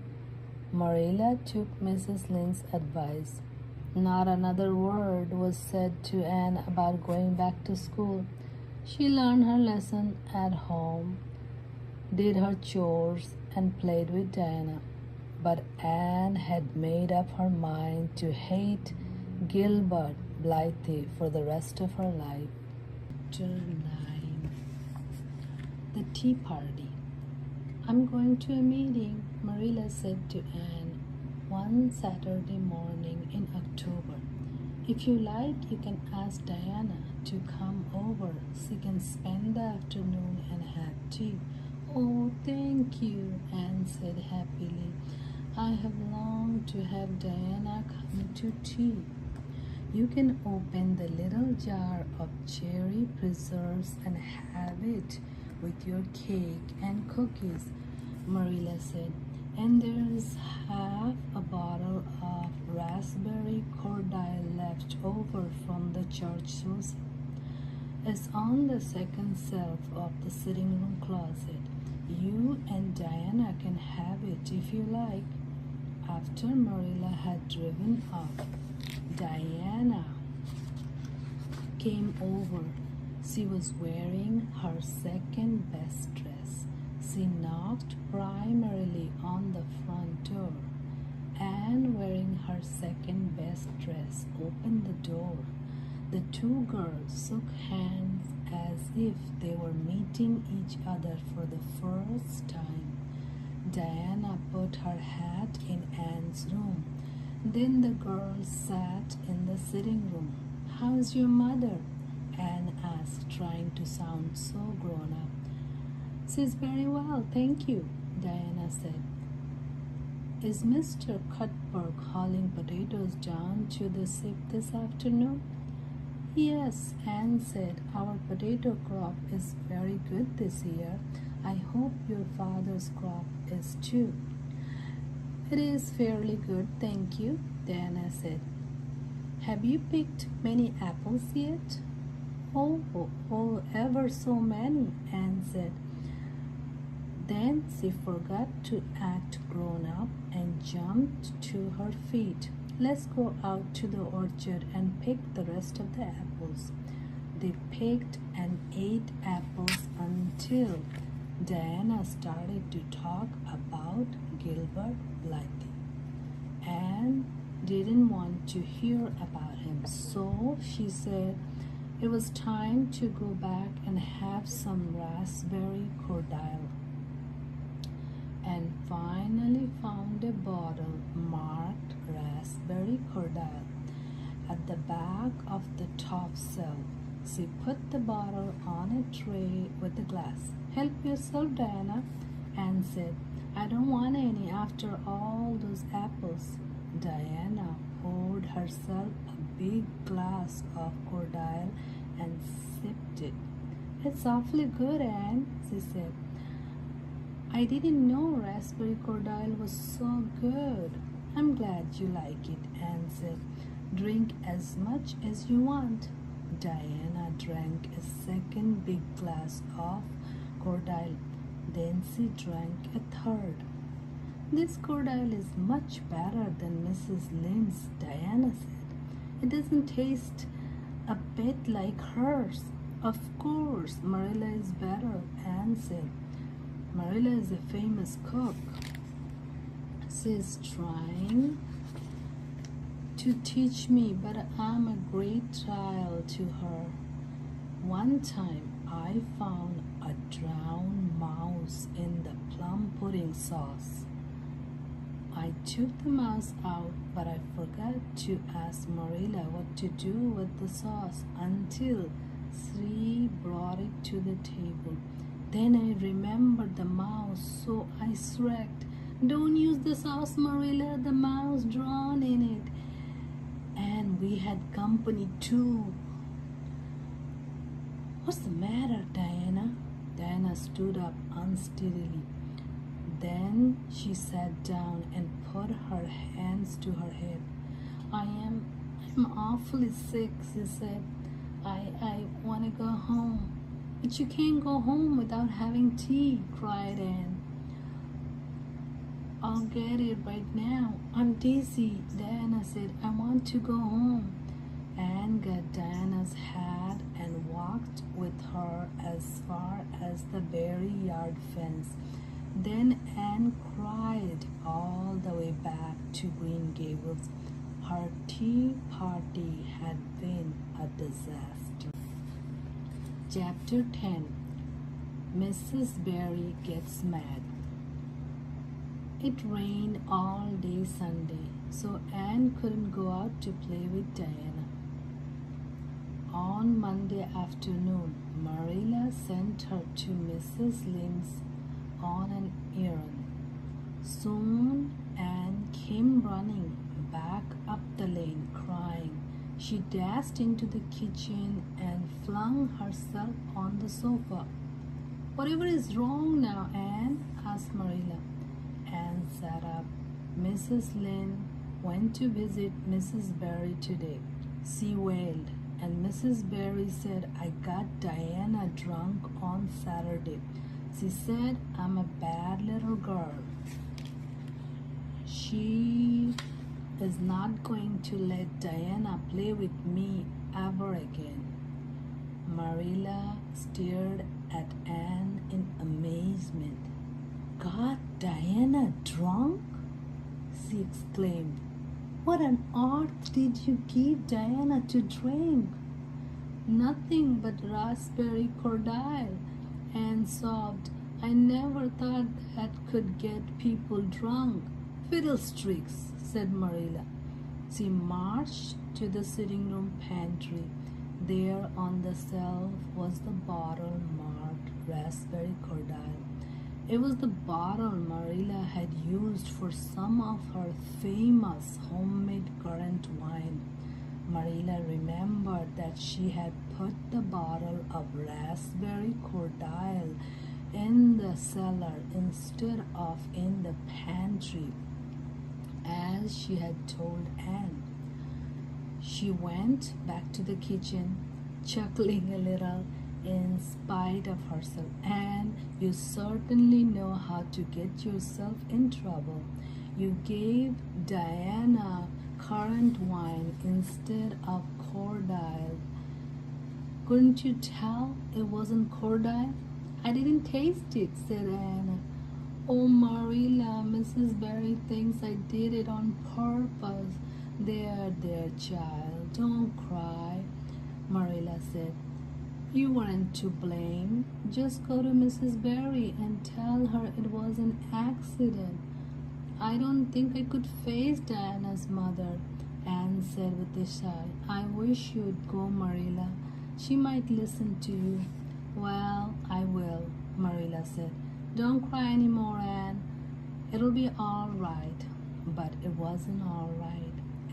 Marilla took Mrs. Lynde's advice. Not another word was said to Anne about going back to school. She learned her lesson at home, did her chores, and played with Diana. But Anne had made up her mind to hate Gilbert Blythe for the rest of her life. Chapter 9. The Tea Party. "I'm going to a meeting," Marilla said to Anne one Saturday morning in October. "If you like, you can ask Diana to come over. She can spend the afternoon and have tea." "Oh, thank you," Anne said happily. "I have longed to have Diana come to tea." "You can open the little jar of cherry preserves and have it with your cake and cookies," Marilla said. "And there's half a bottle of raspberry cordial left over from the church sauce. It's on the second shelf of the sitting room closet. You and Diana can have it if you like." After Marilla had driven off, Diana came over. She was wearing her second best dress. She knocked primarily on the front door. Anne, wearing her second best dress, opened the door. The two girls shook hands as if they were meeting each other for the first time. Diana put her hat in Anne's room. Then the girls sat in the sitting room. "How's your mother?" Anne asked, trying to sound so grown up. "She's very well, thank you," Diana said. Is Mr. Cuthbert hauling potatoes down to the ship this afternoon? Yes, Anne said. Our potato crop is very good this year. I hope your father's crop is too. It is fairly good, thank you, Diana said. Have you picked many apples yet? Oh, ever so many, Anne said. Then she forgot to act grown up and jumped to her feet. Let's go out to the orchard and pick the rest of the apples. They picked and ate apples until Diana started to talk about Gilbert Blythe. Anne didn't want to hear about him, so she said it was time to go back and have some raspberry cordial, and finally found a bottle marked raspberry cordial at the back of the top shelf. She put the bottle on a tray with the glass. Help yourself, Diana, Anne said. I don't want any after all those apples. Diana poured herself a big glass of cordial and sipped it. It's awfully good, Anne, she said. I didn't know raspberry cordial was so good. I'm glad you like it, Anne said. Drink as much as you want. Diana drank a second big glass of cordial. Then she drank a third. This cordial is much better than Mrs. Lynde's, Diana said. It doesn't taste a bit like hers. Of course, Marilla is better, Anne said. Marilla is a famous cook. She's trying to teach me, but I'm a great trial to her. One time I found a drowned mouse in the plum pudding sauce. I took the mouse out, but I forgot to ask Marilla what to do with the sauce until she brought it to the table. Then I remembered the mouse, so I shrieked, Don't use the sauce, Marilla, the mouse drowned in it. And we had company too. What's the matter, Diana? Diana stood up unsteadily. Then she sat down and put her hands to her head. I'm awfully sick, she said. I want to go home. But you can't go home without having tea, cried Anne. I'll get it right now. I'm dizzy, Diana said. I want to go home. Anne got Diana's hat and walked with her as far as the Berry yard fence. Then Anne cried all the way back to Green Gables. Her tea party had been a disaster. Chapter 10. Mrs. Berry Gets Mad. It rained all day Sunday, so Anne couldn't go out to play with Diana. On Monday afternoon, Marilla sent her to Mrs. Lynde's on an errand. Soon Anne came running back up the lane, crying. She dashed into the kitchen and flung herself on the sofa. Whatever is wrong now, Anne? Asked Marilla. Anne sat up. Mrs. Lynde went to visit Mrs. Berry today. She wailed, and Mrs. Berry said, I got Diana drunk on Saturday. She said, I'm a bad little girl. She is not going to let Diana play with me ever again. Marilla stared at Anne in amazement. Got Diana drunk? She exclaimed. What on earth did you give Diana to drink? Nothing but raspberry cordial, Anne sobbed. I never thought that could get people drunk. Fiddlesticks, said Marilla. She marched to the sitting room pantry. There on the shelf was the bottle marked raspberry cordial. It was the bottle Marilla had used for some of her famous homemade currant wine. Marilla remembered that she had put the bottle of raspberry cordial in the cellar instead of in the pantry, as she had told Anne. She went back to the kitchen, chuckling a little in spite of herself. Anne, you certainly know how to get yourself in trouble. You gave Diana currant wine instead of cordial. Couldn't you tell it wasn't cordial? I didn't taste it, said Anne. Oh, Marilla, Mrs. Barry thinks I did it on purpose. There, child, don't cry, Marilla said. You weren't to blame. Just go to Mrs. Barry and tell her it was an accident. I don't think I could face Diana's mother, Anne said with a sigh. I wish you'd go, Marilla. She might listen to you. Well, I will, Marilla said. Don't cry any more, Anne. It'll be all right. But it wasn't all right.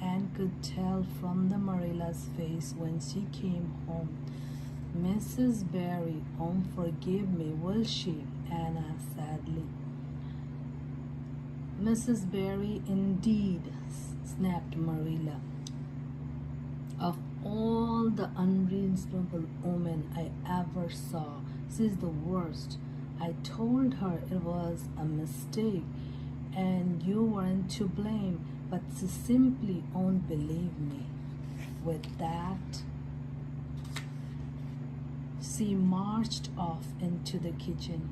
Anne could tell from the Marilla's face when she came home. Mrs. Barry won't forgive me, will she? Anne asked sadly. Mrs. Barry, indeed, snapped Marilla. Of all the unreasonable women I ever saw, she's the worst. I told her it was a mistake and you weren't to blame, but she simply won't believe me. With that, she marched off into the kitchen.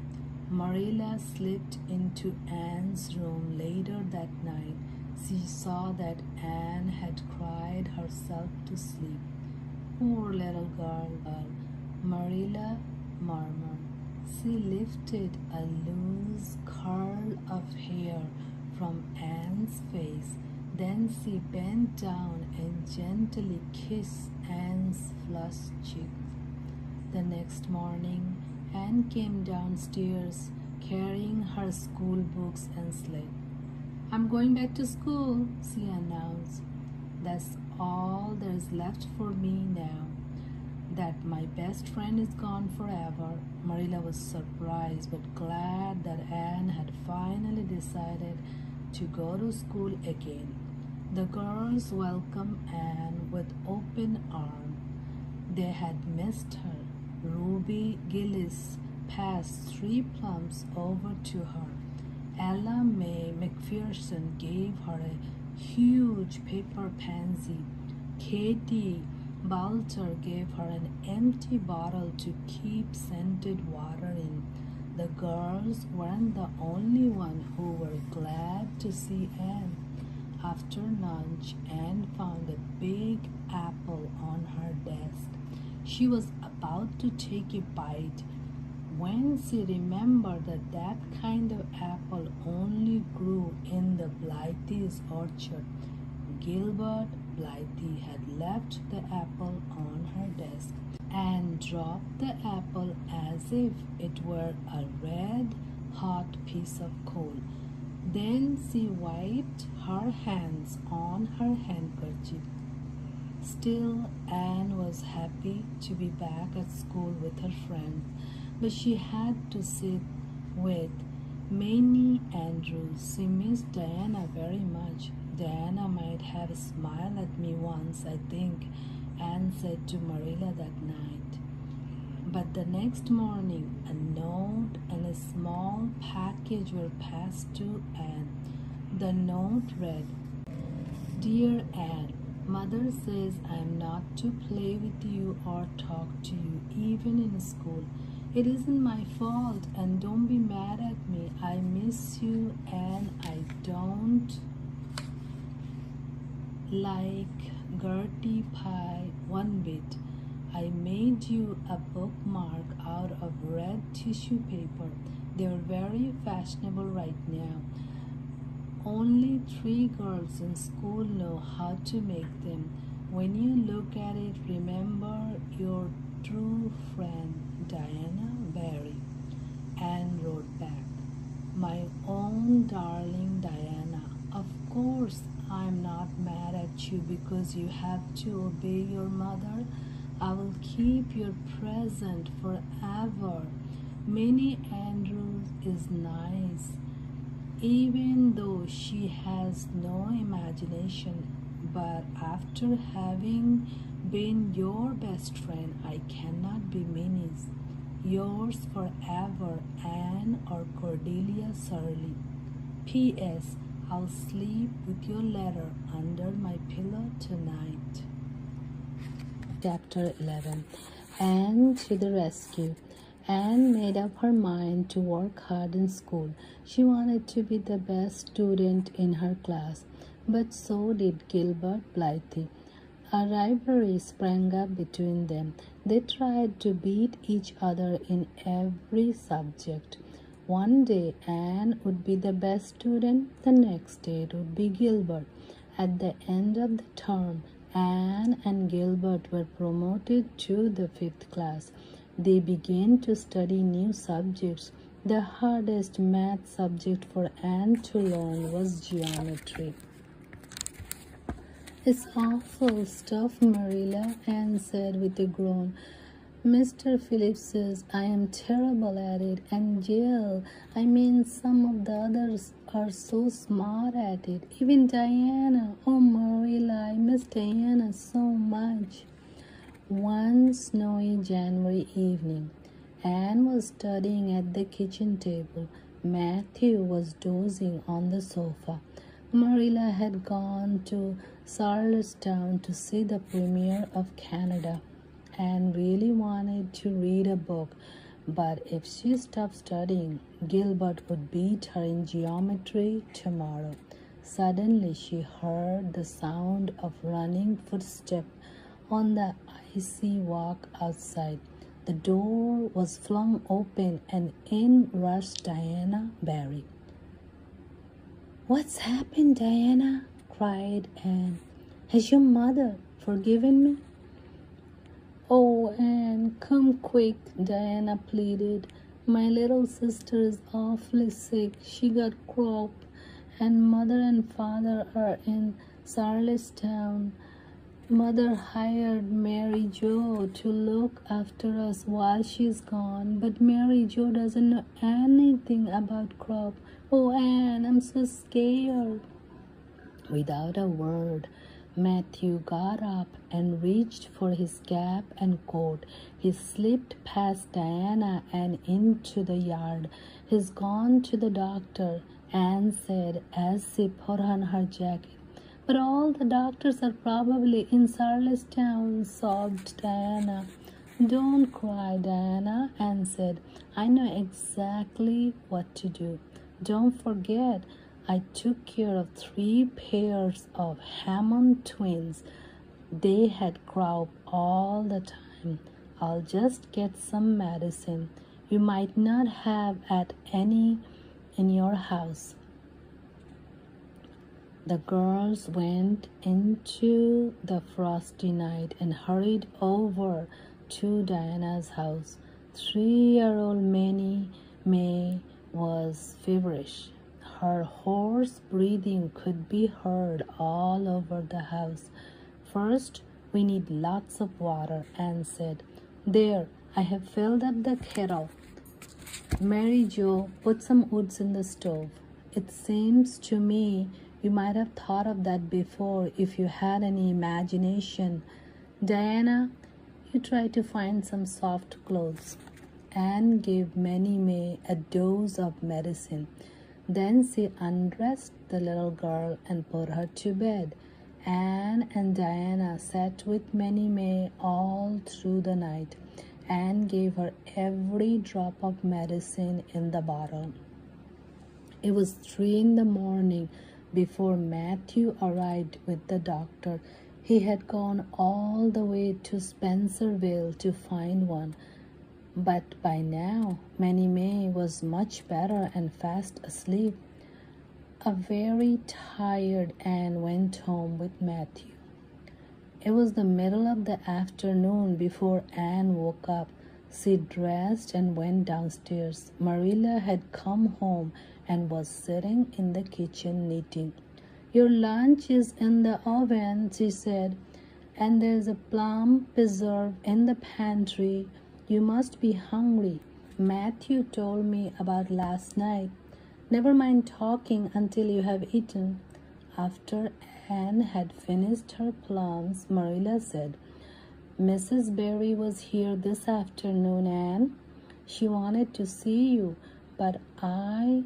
Marilla slipped into Anne's room later that night. She saw that Anne had cried herself to sleep. Poor little girl, Marilla murmured. She lifted a loose curl of hair from Anne's face. Then she bent down and gently kissed Anne's flushed cheek. The next morning, Anne came downstairs carrying her school books and slate. I'm going back to school, she announced. That's all there's left for me now. That my best friend is gone forever. Marilla was surprised but glad that Anne had finally decided to go to school again. The girls welcomed Anne with open arms. They had missed her. Ruby Gillis passed 3 plums over to her. Ella May McPherson gave her a huge paper pansy. Katie Balter gave her an empty bottle to keep scented water in. The girls weren't the only ones who were glad to see Anne. After lunch, Anne found a big apple on her desk. She was about to take a bite when she remembered that that kind of apple only grew in the Blythe's orchard. Gilbert Blythe had left the apple on her desk and dropped the apple as if it were a red hot piece of coal. Then she wiped her hands on her handkerchief. Still, Anne was happy to be back at school with her friends, but she had to sit with Minnie Andrews. She missed Diana very much. Diana might have smiled at me once, I think, Anne said to Marilla that night. But the next morning, a note and a small package were passed to Anne. The note read, Dear Anne, Mother says I am not to play with you or talk to you, even in school. It isn't my fault, and don't be mad at me. I miss you, and I don't like Gertie pie one bit. I made you a bookmark out of red tissue paper. They're very fashionable right now. Only 3 girls in school know how to make them. When you look at it, remember your true friend, Diana Barry. Anne wrote back. darling Diana, of course I'm not mad at you because you have to obey your mother. I will keep your present forever. Minnie Andrews is nice, even though she has no imagination. But after having been your best friend, I cannot be Minnie's. Yours forever, Anne or Cordelia Surley. P.S. I'll sleep with your letter under my pillow tonight. Chapter 11. Anne to the rescue. Anne made up her mind to work hard in school. She wanted to be the best student in her class, but so did Gilbert Blythe. A rivalry sprang up between them. They tried to beat each other in every subject. One day Anne would be the best student, the next day it would be Gilbert. At the end of the term, Anne and Gilbert were promoted to the 5th class. They began to study new subjects. The hardest math subject for Anne to learn was geometry. "It's awful stuff, Marilla," Anne said with a groan. "Mr. Phillips says I am terrible at it, and Jill, some of the others are so smart at it. Even Diana. Oh, Marilla, I miss Diana so much." One snowy January evening, Anne was studying at the kitchen table. Matthew was dozing on the sofa. Marilla had gone to Charlestown to see the premiere of Canada and really wanted to read a book, but if she stopped studying, Gilbert would beat her in geometry tomorrow. Suddenly she heard the sound of running footsteps on the icy walk outside. The door was flung open and in rushed Diana Barry. "What's happened, Diana?" cried Anne. "Has your mother forgiven me?" "Oh, Anne, come quick," Diana pleaded. "My little sister is awfully sick. She got croup, and Mother and Father are in Charlestown. Mother hired Mary Jo to look after us while she's gone, but Mary Jo doesn't know anything about croup. Oh, Anne, I'm so scared." Without a word, Matthew got up and reached for his cap and coat. He slipped past Diana and into the yard. "He's gone to the doctor," Anne said as she put on her jacket. "But all the doctors are probably in Charlestown," sobbed Diana. "Don't cry, Diana," Anne said. "I know exactly what to do. Don't forget, I took care of 3 pairs of Hammond twins. They had croup all the time. I'll just get some medicine. You might not have any in your house." The girls went into the frosty night and hurried over to Diana's house. 3-year-old Minnie May was feverish. Her hoarse breathing could be heard all over the house. "First, we need lots of water," Anne said. "There, I have filled up the kettle. Mary Jo, put some wood in the stove. It seems to me you might have thought of that before if you had any imagination. Diana, you try to find some soft clothes." Anne gave Minnie May a dose of medicine. Then she undressed the little girl and put her to bed. Anne and Diana sat with Minnie May all through the night. Anne gave her every drop of medicine in the bottle. It was 3 in the morning before Matthew arrived with the doctor. He had gone all the way to Spencerville to find one. But by now, Minnie May was much better and fast asleep. A very tired Anne went home with Matthew. It was the middle of the afternoon before Anne woke up. She dressed and went downstairs. Marilla had come home and was sitting in the kitchen knitting. "Your lunch is in the oven," she said, "and there's a plum preserve in the pantry. You must be hungry. Matthew told me about last night. Never mind talking until you have eaten." After Anne had finished her plums, Marilla said, "Mrs. Barry was here this afternoon, Anne. She wanted to see you, but I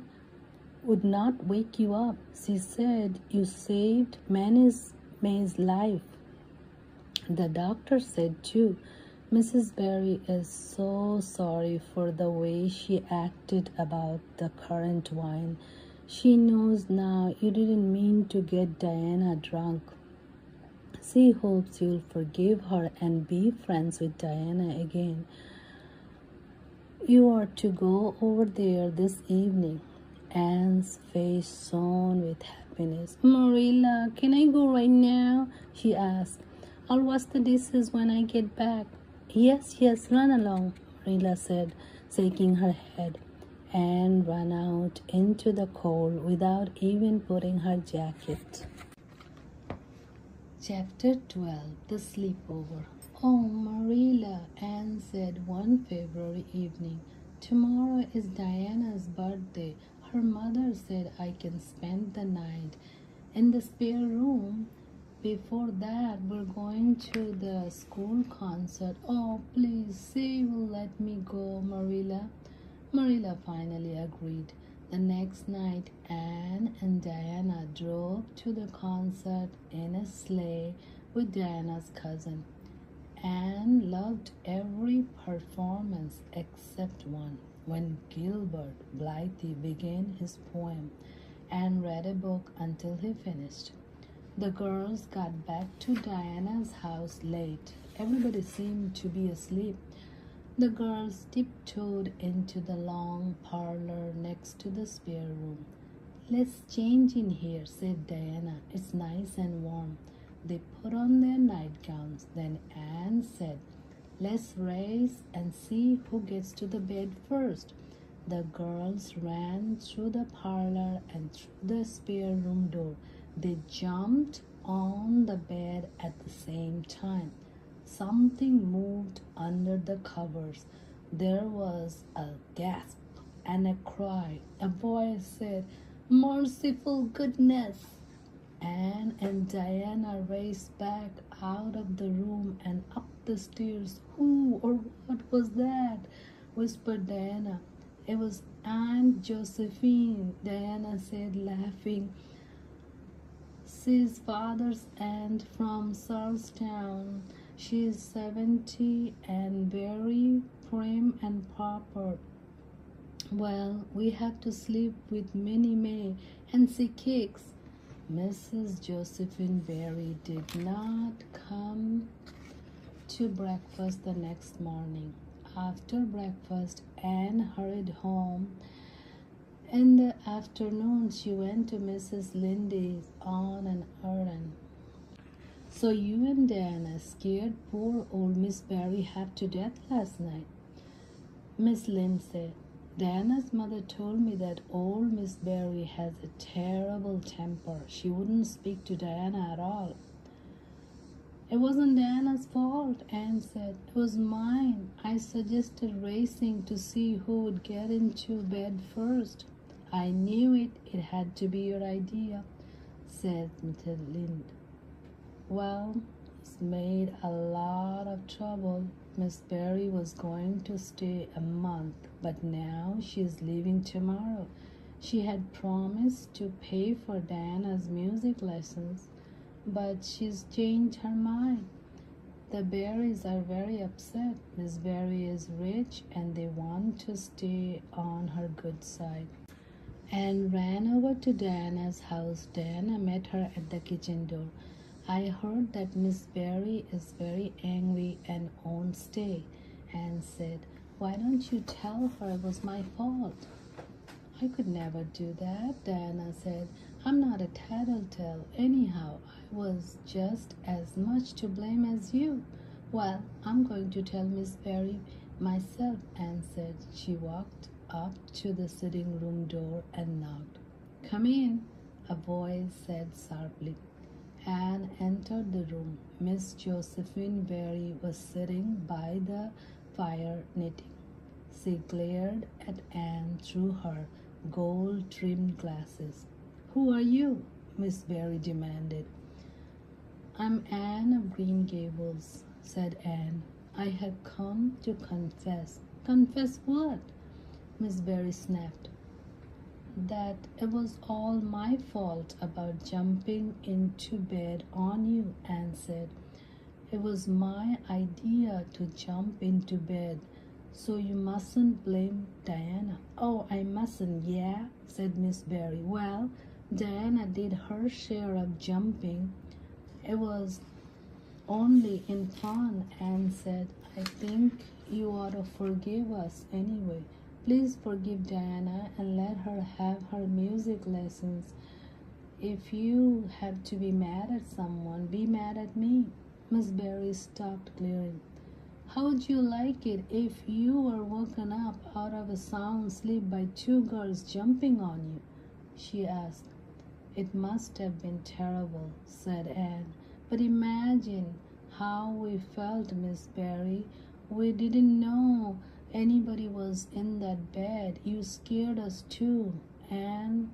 would not wake you up. She said you saved May's life. The doctor said too. Mrs. Barry is so sorry for the way she acted about the currant wine. She knows now you didn't mean to get Diana drunk. She hopes you'll forgive her and be friends with Diana again. You are to go over there this evening." Anne's face shone with happiness. "Marilla, can I go right now?" she asked. "I'll wash the dishes when I get back." Yes, run along," Marilla said, shaking her head. Anne ran out into the cold without even putting her jacket. Chapter 12. The Sleepover. "Oh, Marilla," Anne said one February evening, "tomorrow is Diana's birthday. Her mother said I can spend the night in the spare room. Before that, we're going to the school concert. Oh, please say you will let me go, Marilla." Marilla finally agreed. The next night, Anne and Diana drove to the concert in a sleigh with Diana's cousin. Anne loved every performance except one. When Gilbert Blythe began his poem, Anne read a book until he finished. The girls got back to Diana's house late. Everybody seemed to be asleep. The girls tiptoed into the long parlor next to the spare room. "Let's change in here," said Diana. "It's nice and warm." They put on their nightgowns. Then Anne said, "Let's race and see who gets to the bed first." The girls ran through the parlor and through the spare room door. They jumped on the bed at the same time. Something moved under the covers. There was a gasp and a cry. A voice said, "Merciful goodness!" Anne and Diana raced back out of the room and up the stairs. "Who or what was that?" whispered Diana. "It was Aunt Josephine," Diana said, laughing. "She's father's aunt from Charlestown. She's 70 and very prim and proper. Well, we have to sleep with Minnie May, and she kicks." Mrs. Josephine Barry did not come to breakfast the next morning. After breakfast, Anne hurried home. In the afternoon, she went to Mrs. Lindy's on an errand. "So you and Diana scared poor old Miss Barry half to death last night," Miss Lind said. "Diana's mother told me that old Miss Barry has a terrible temper. She wouldn't speak to Diana at all." "It wasn't Diana's fault," Anne said. "It was mine. I suggested racing to see who would get into bed first." "I knew it. It had to be your idea," said Mrs. Lind. "Well, it's made a lot of trouble. Miss Barry was going to stay a month, but now she's leaving tomorrow. She had promised to pay for Diana's music lessons, but she's changed her mind. The Barrys are very upset. Miss Barry is rich and they want to stay on her good side." And ran over to Diana's house. Diana met her at the kitchen door. "I heard that Miss Barry is very angry and won't stay," Anne said. "Why don't you tell her it was my fault?" "I could never do that," Diana said. "I'm not a tattletale. Anyhow, I was just as much to blame as you." "Well, I'm going to tell Miss Barry Myself, Anne said. She walked up to the sitting room door and knocked. Come in, a voice said sharply. Anne entered the room. Miss Josephine Barry was sitting by the fire knitting. She glared at Anne through her gold-trimmed glasses. Who are you? Miss Barry demanded. I'm Anne of Green Gables, said Anne. I have come to confess. Confess what? Miss Barry snapped. That it was all my fault about jumping into bed on you, Anne said. It was my idea to jump into bed, so you mustn't blame Diana. Oh, I mustn't, yeah, said Miss Barry. Well, Diana did her share of jumping. It was only in fun, Anne said. I think you ought to forgive us anyway. Please forgive Diana and let her have her music lessons. If you have to be mad at someone, be mad at me. Miss Barry stopped glaring. How would you like it if you were woken up out of a sound sleep by two girls jumping on you? She asked. It must have been terrible, said Anne. But imagine how we felt, Miss Barry. We didn't know anybody was in that bed. You scared us too, and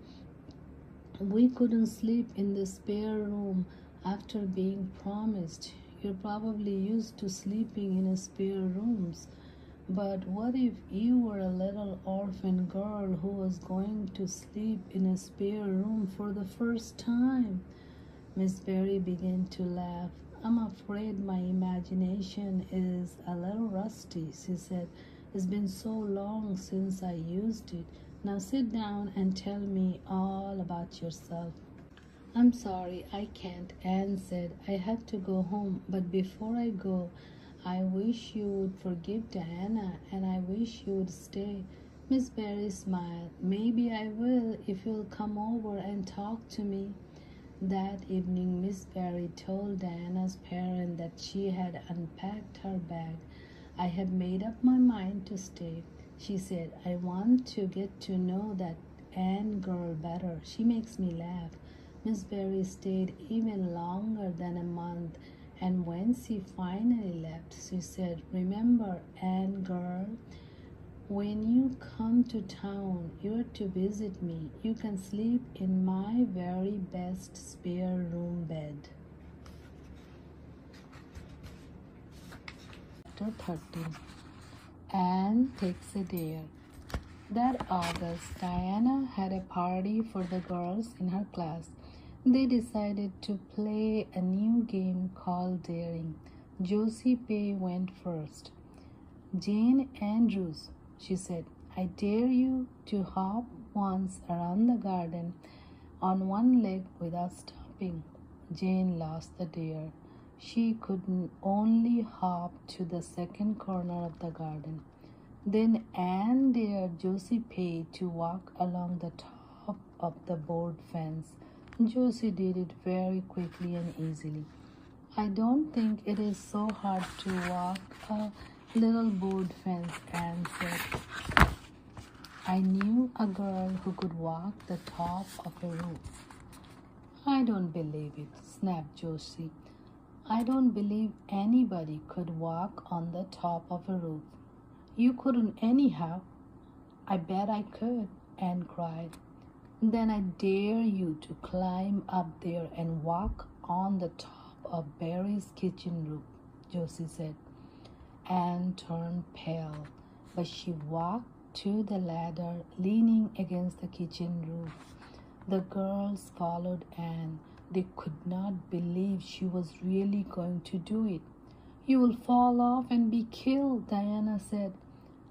we couldn't sleep in the spare room after being promised. You're probably used to sleeping in spare rooms. But what if you were a little orphan girl who was going to sleep in a spare room for the first time? Miss Barry began to laugh. I'm afraid my imagination is a little rusty, she said. It's been so long since I used it. Now sit down and tell me all about yourself. I'm sorry, I can't, Anne said. I have to go home, but before I go, I wish you would forgive Diana, and I wish you would stay. Miss Barry smiled. Maybe I will if you'll come over and talk to me. That evening, Miss Barry told Diana's parents that she had unpacked her bag. I have made up my mind to stay, she said. I want to get to know that Anne girl better. She makes me laugh. Miss Barry stayed even longer than a month, and when she finally left, she said, Remember, Anne girl, when you come to town, you're to visit me. You can sleep in my very best spare room bed. Chapter 13. Anne takes a dare. That August, Diana had a party for the girls in her class. They decided to play a new game called Daring. Josie Pye went first. Jane Andrews, she said, I dare you to hop once around the garden on one leg without stopping. Jane lost the dare. She could only hop to the second corner of the garden. Then Anne dared Josie Pye to walk along the top of the board fence. Josie did it very quickly and easily. I don't think it is so hard to walk a little board fence, Anne said. I knew a girl who could walk the top of a roof. I don't believe it, snapped Josie. I don't believe anybody could walk on the top of a roof. You couldn't anyhow. I bet I could, Anne cried. Then I dare you to climb up there and walk on the top of Barry's kitchen roof, Josie said. Anne turned pale, but she walked to the ladder, leaning against the kitchen roof. The girls followed Anne. They could not believe she was really going to do it. You will fall off and be killed, Diana said.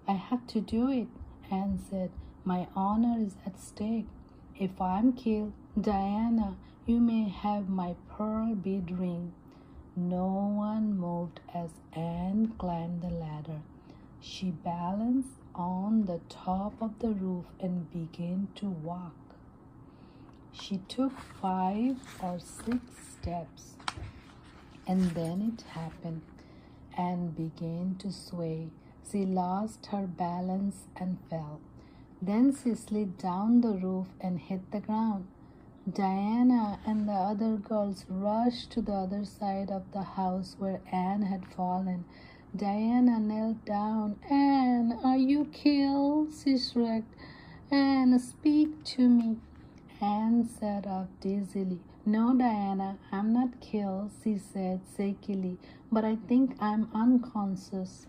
I have to do it, Anne said. My honor is at stake. If I'm killed, Diana, you may have my pearl bead ring. No one moved as Anne climbed the ladder. She balanced on the top of the roof and began to walk. She took 5 or 6 steps, and then it happened. Anne began to sway. She lost her balance and fell. Then she slid down the roof and hit the ground. Diana and the other girls rushed to the other side of the house where Anne had fallen. Diana knelt down. "Anne, are you killed?" she shrieked. "Anne, speak to me." Anne sat up dizzily. "No, Diana, I'm not killed," she said shakily, "but I think I'm unconscious."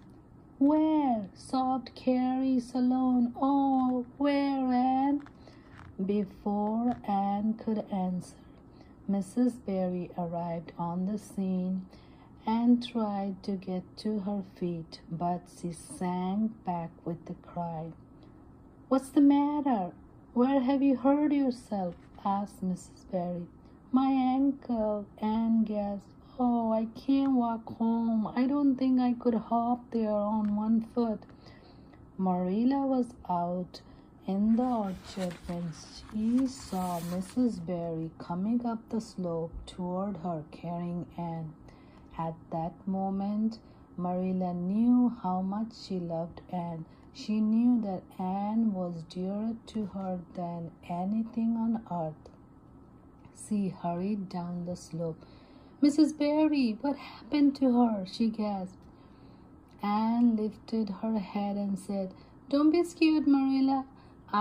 "Where?" sobbed Carrie Salone. "Oh, where, Anne?" Before Anne could answer, Mrs. Barry arrived on the scene and tried to get to her feet, but she sank back with a cry. "What's the matter? Where have you hurt yourself?" asked Mrs. Barry. "My ankle," Anne gasped. "Oh, I can't walk home. I don't think I could hop there on one foot." Marilla was out in the orchard when she saw Mrs. Barry coming up the slope toward her carrying Anne. At that moment, Marilla knew how much she loved Anne. She knew that Anne was dearer to her than anything on earth. She hurried down the slope. "Mrs. Barry, what happened to her?" she gasped. Anne lifted her head and said, "Don't be scared, Marilla.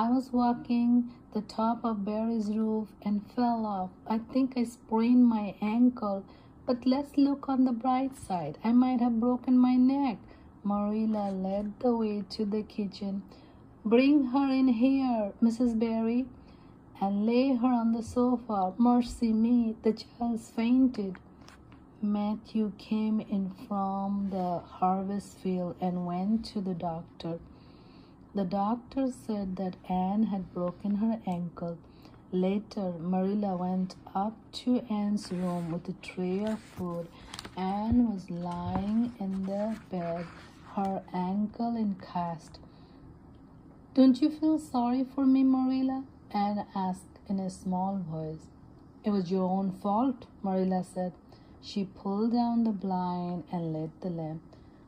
I was walking the top of Barry's roof and fell off. I think I sprained my ankle, but let's look on the bright side. I might have broken my neck." Marilla led the way to the kitchen. "Bring her in here, Mrs. Barry, and lay her on the sofa. Mercy me, the child's fainted." Matthew came in from the harvest field and went to the doctor. The doctor said that Anne had broken her ankle. Later, Marilla went up to Anne's room with a tray of food. Anne was lying in the bed, her ankle in cast. "Don't you feel sorry for me, Marilla?" Anne asked in a small voice. "It was your own fault," Marilla said. She pulled down the blind and lit the lamp.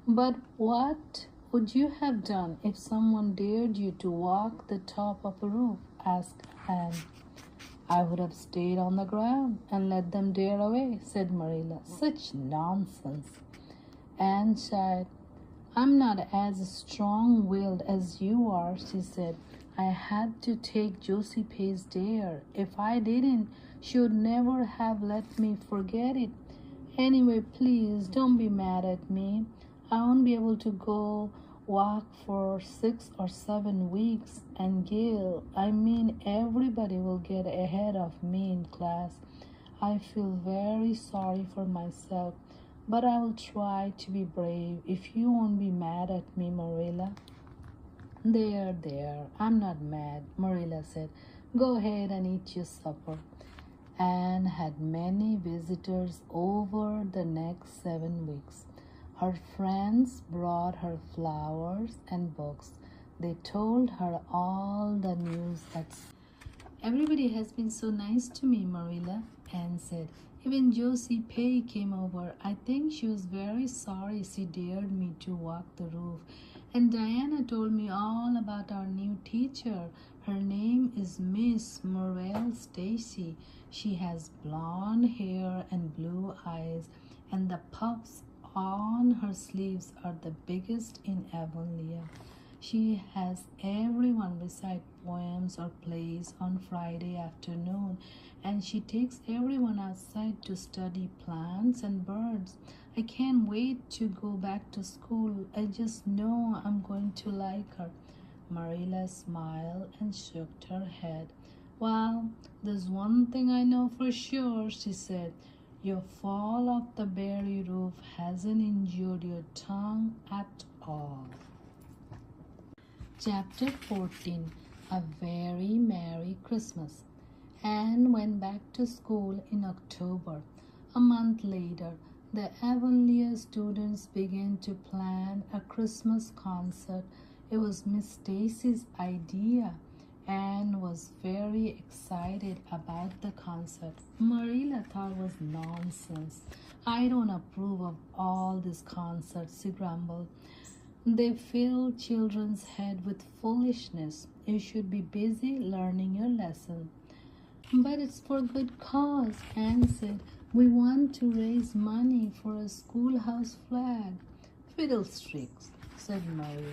"But what would you have done if someone dared you to walk the top of a roof?" asked Anne. "I would have stayed on the ground and let them dare away," said Marilla. "Such nonsense." Anne sighed. "I'm not as strong-willed as you are," she said. "I had to take Josie Pay's dare. If I didn't, she would never have let me forget it. Anyway, please don't be mad at me. I won't be able to go walk for 6 or 7 weeks, and Gail, I mean everybody will get ahead of me in class. I feel very sorry for myself, but I will try to be brave if you won't be mad at me, Marilla." There, I'm not mad," Marilla said. "Go ahead and eat your supper." Anne had many visitors over the next 7 weeks. Her friends brought her flowers and books. They told her all the news "Everybody has been so nice to me, Marilla," Anne said. "Even Josie Pay came over. I think she was very sorry she dared me to walk the roof. And Diana told me all about our new teacher. Her name is Miss Morel Stacy. She has blonde hair and blue eyes, and the puffs on her sleeves are the biggest in Avonlea. She has everyone recite poems or plays on Friday afternoon, and she takes everyone outside to study plants and birds. I can't wait to go back to school. I just know I'm going to like her." Marilla smiled and shook her head. "Well, there's one thing I know for sure," she said. "Your fall off the berry roof hasn't injured your tongue at all." Chapter 14. A Very Merry Christmas. Anne went back to school in October. A month later, the Avonlea students began to plan a Christmas concert. It was Miss Stacy's idea. Anne was very excited about the concert. Marilla thought it was nonsense. "I don't approve of all these concerts," she grumbled. They fill children's head with foolishness. You should be busy learning your lesson. But it's for good cause, Anne said. We want to raise money for a schoolhouse flag. Fiddlesticks, said Maria.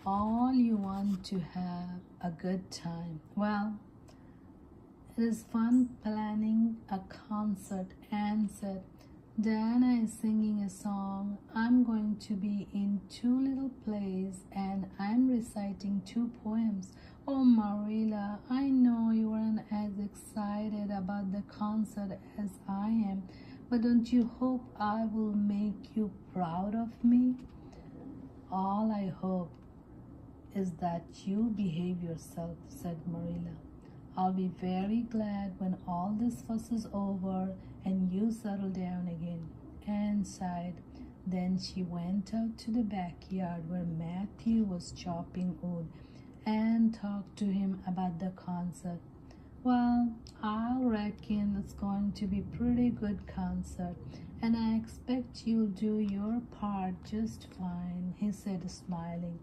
All you want to have a good time. Well, it is fun planning a concert, Anne said. Diana is singing a song. I'm going to be in 2 little plays and I'm reciting 2 poems. Oh, Marilla, I know you aren't as excited about the concert as I am, but don't you hope I will make you proud of me? All I hope is that you behave yourself, said Marilla. I'll be very glad when all this fuss is over and you settle down again. Anne sighed. Then she went out to the backyard where Matthew was chopping wood and talked to him about the concert. Well, I reckon it's going to be a pretty good concert, and I expect you'll do your part just fine, he said, smiling.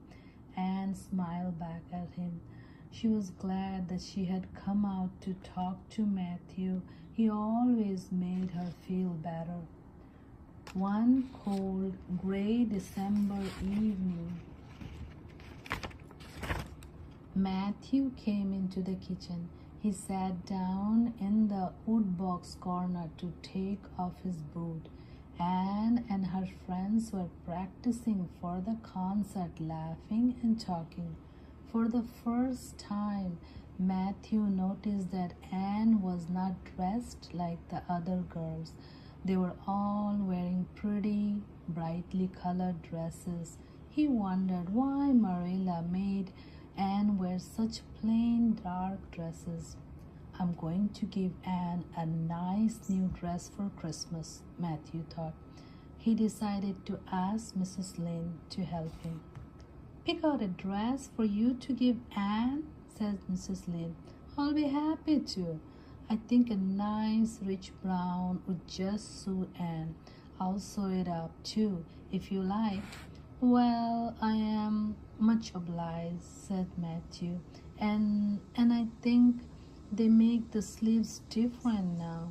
Anne smiled back at him. She was glad that she had come out to talk to Matthew. He always made her feel better. One cold, gray December evening, Matthew came into the kitchen. He sat down in the woodbox corner to take off his boot. Anne and her friends were practicing for the concert, laughing and talking. For the first time, Matthew noticed that Anne was not dressed like the other girls. They were all wearing pretty, brightly colored dresses. He wondered why Marilla made Anne wear such plain, dark dresses. I'm going to give Anne a nice new dress for Christmas, Matthew thought. He decided to ask Mrs. Lynde to help him. Pick out a dress for you to give Anne, said Mrs. Lynde. I'll be happy to. I think a nice rich brown would just suit Anne. I'll sew it up too, if you like. Well, I am much obliged, said Matthew. And I think they make the sleeves different now.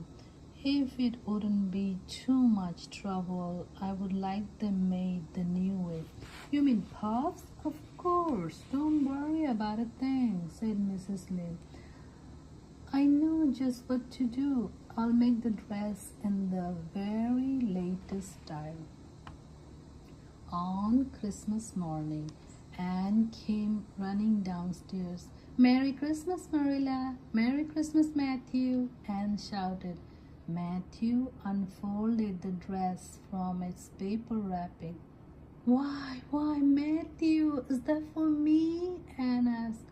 If it wouldn't be too much trouble, I would like them made the new way. You mean puffs? Of course. Don't worry about a thing, said Mrs. Lynde. I know just what to do. I'll make the dress in the very latest style. On Christmas morning, Anne came running downstairs. Merry Christmas, Marilla! Merry Christmas, Matthew! Anne shouted. Matthew unfolded the dress from its paper wrapping. Why, Matthew, is that for me? Anne asked.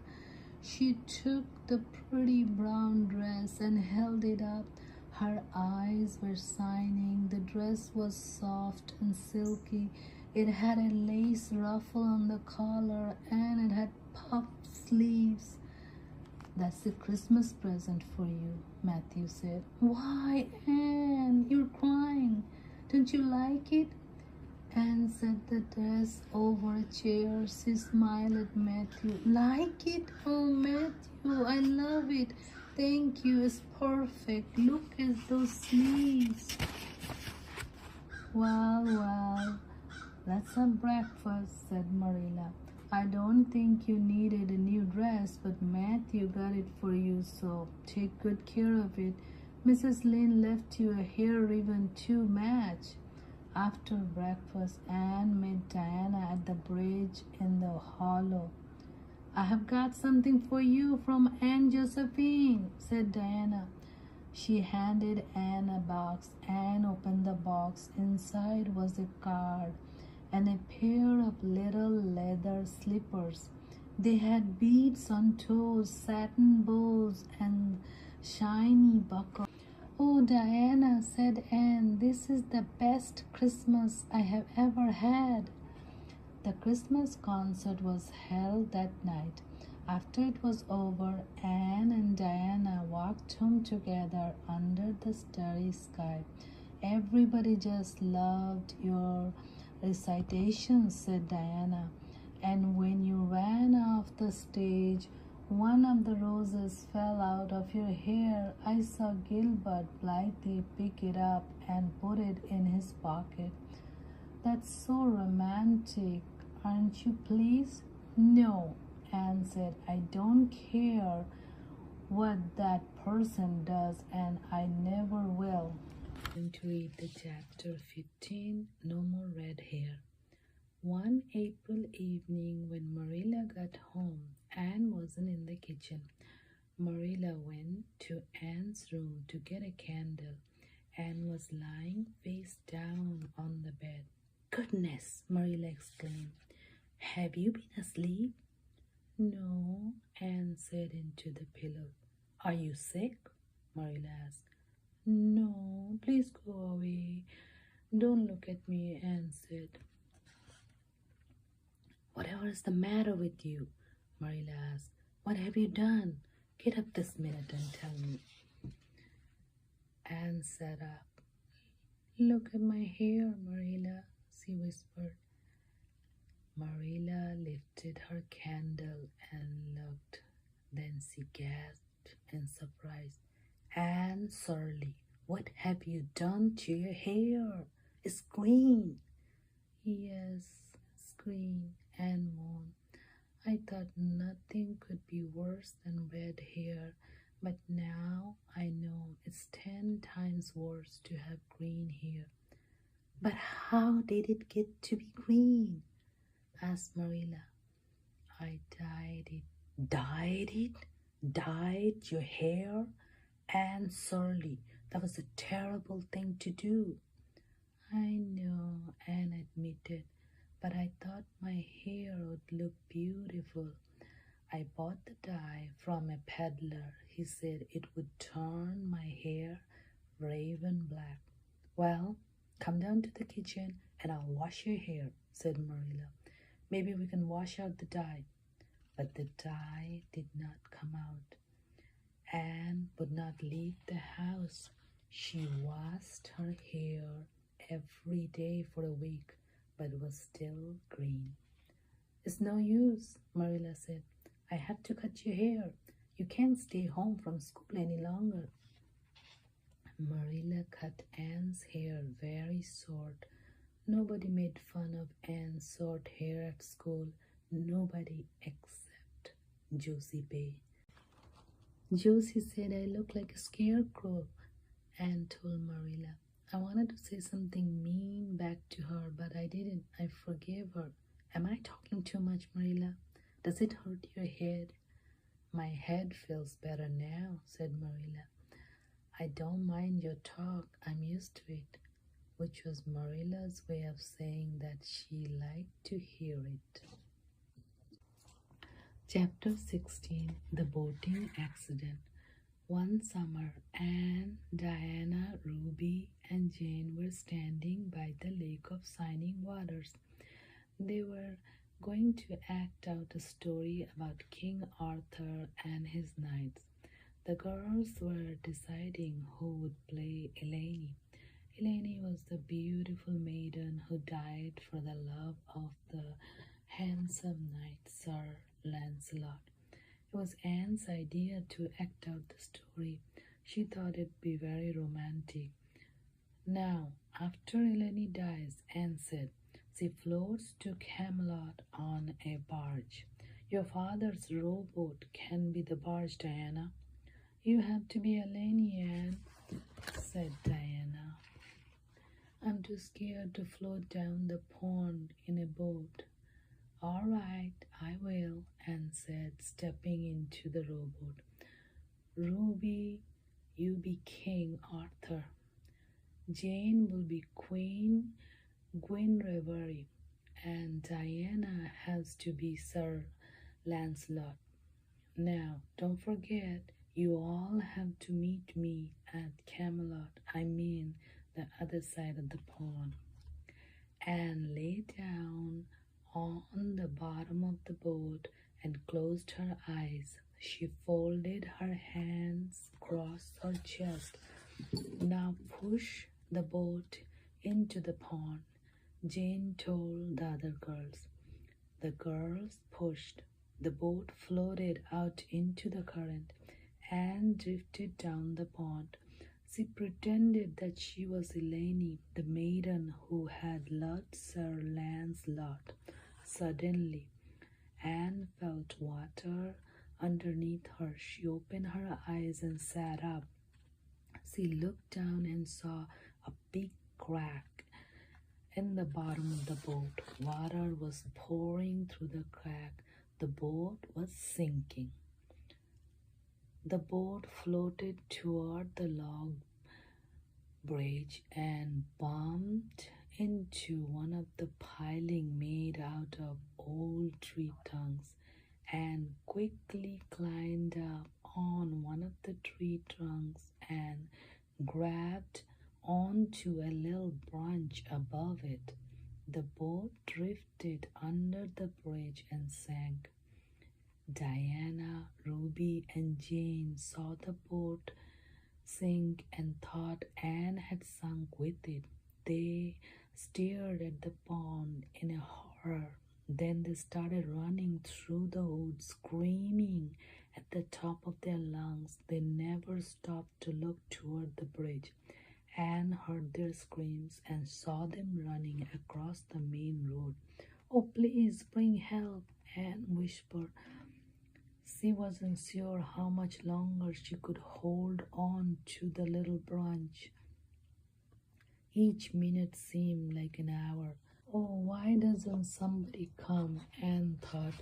She took the pretty brown dress and held it up. Her eyes were shining. The dress was soft and silky. It had a lace ruffle on the collar and it had puffed sleeves. That's a Christmas present for you, Matthew said. Why, Anne, you're crying. Don't you like it? Anne set the dress over a chair. She smiled at Matthew. Like it? Oh, Matthew, I love it. Thank you. It's perfect. Look at those sleeves. Well, let's have breakfast, said Marilla. I don't think you needed a new dress, but Matthew got it for you, so take good care of it. Mrs. Lynde left you a hair ribbon to match. After breakfast, Anne met Diana at the bridge in the hollow. I have got something for you from Aunt Josephine, said Diana. She handed Anne a box. Anne opened the box. Inside was a card and a pair of little leather slippers. They had beads on toes, satin bows, and shiny buckles. Oh, Diana, said Anne, this is the best Christmas I have ever had. The Christmas concert was held that night. After it was over, Anne and Diana walked home together under the starry sky. Everybody just loved your "Recitation," said Diana. "And when you ran off the stage, one of the roses fell out of your hair. I saw Gilbert blithely pick it up and put it in his pocket." "That's so romantic. Aren't you pleased?" "No," Anne said. "I don't care what that person does, and I never will." I'm going to read the chapter 15, No More Red Hair. One April evening when Marilla got home, Anne wasn't in the kitchen. Marilla went to Anne's room to get a candle. Anne was lying face down on the bed. "Goodness," Marilla exclaimed. "Have you been asleep?" "No," Anne said into the pillow. "Are you sick?" Marilla asked. "No, please go away. Don't look at me," Anne said. "Whatever is the matter with you?" Marilla asked. "What have you done? Get up this minute and tell me." Anne sat up. "Look at my hair, Marilla," she whispered. Marilla lifted her candle and looked. Then she gasped in surprise. "Anne Shirley, what have you done to your hair? It's green." "Yes, it's green," Anne moaned. "I thought nothing could be worse than red hair, but now I know it's 10 times worse to have green hair." "But how did it get to be green?" asked Marilla. "I dyed it." "Dyed it? Dyed your hair? Anne Shirley, that was a terrible thing to do." "I know," Anne admitted, "but I thought my hair would look beautiful. I bought the dye from a peddler. He said it would turn my hair raven black." "Well, come down to the kitchen and I'll wash your hair," said Marilla. "Maybe we can wash out the dye." But the dye did not come out. Anne would not leave the house. She washed her hair every day for a week, but it was still green. "It's no use," Marilla said. "I have to cut your hair. You can't stay home from school any longer." Marilla cut Anne's hair very short. Nobody made fun of Anne's short hair at school. Nobody except Josie Bay. "Josie said I look like a scarecrow," Anne told Marilla. "I wanted to say something mean back to her, but I didn't. I forgave her." "Am I talking too much, Marilla? Does it hurt your head?" "My head feels better now," said Marilla. "I don't mind your talk. I'm used to it," which was Marilla's way of saying that she liked to hear it. Chapter 16, The Boating Accident. One summer, Anne, Diana, Ruby, and Jane were standing by the lake of shining waters. They were going to act out a story about King Arthur and his knights. The girls were deciding who would play Eleni. Eleni was the beautiful maiden who died for the love of the handsome knight Sir Lancelot. It was Anne's idea to act out the story. She thought it'd be very romantic. "Now, after Eleni dies," Anne said, "she floats to Camelot on a barge. Your father's rowboat can be the barge, Diana." "You have to be Eleni, Anne," said Diana. "I'm too scared to float down the pond in a boat." "All right, I will," Anne said, stepping into the rowboat. "Ruby, you be King Arthur. Jane will be Queen Guinevere, and Diana has to be Sir Lancelot. Now, don't forget, you all have to meet me at Camelot, I mean the other side of the pond." Anne lay down on the bottom of the boat and closed her eyes. She folded her hands across her chest. "Now push the boat into the pond. Jane told the other girls. The girls pushed. The boat floated out into the current and drifted down the pond. She pretended that she was Eleni, the maiden who had loved Sir Lancelot. Suddenly, Anne felt water underneath her. She opened her eyes and sat up. She looked down and saw a big crack in the bottom of the boat. Water was pouring through the crack. The boat was sinking. The boat floated toward the log bridge and bumped into one of the piling made out of old tree trunks and quickly climbed up on one of the tree trunks and grabbed onto a little branch above it. The boat drifted under the bridge and sank. Diana, Ruby, and Jane saw the boat sink and thought Anne had sunk with it. They stared at the pond in a horror. Then they started running through the woods, screaming at the top of their lungs. They never stopped to look toward the bridge. Anne heard their screams and saw them running across the main road. "Oh, please bring help," Anne whispered. She wasn't sure how much longer she could hold on to the little branch. Each minute seemed like an hour. "Oh, why doesn't somebody come?" Anne thought.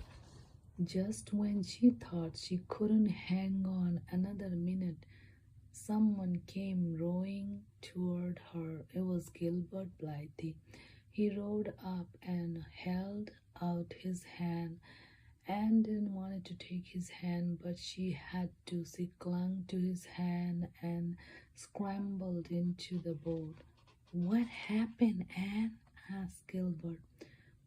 Just when she thought she couldn't hang on another minute, someone came rowing toward her. It was Gilbert Blythe. He rowed up and held out his hand. Anne didn't want to take his hand, but she had to. She clung to his hand and scrambled into the boat. "What happened, Anne?" asked Gilbert.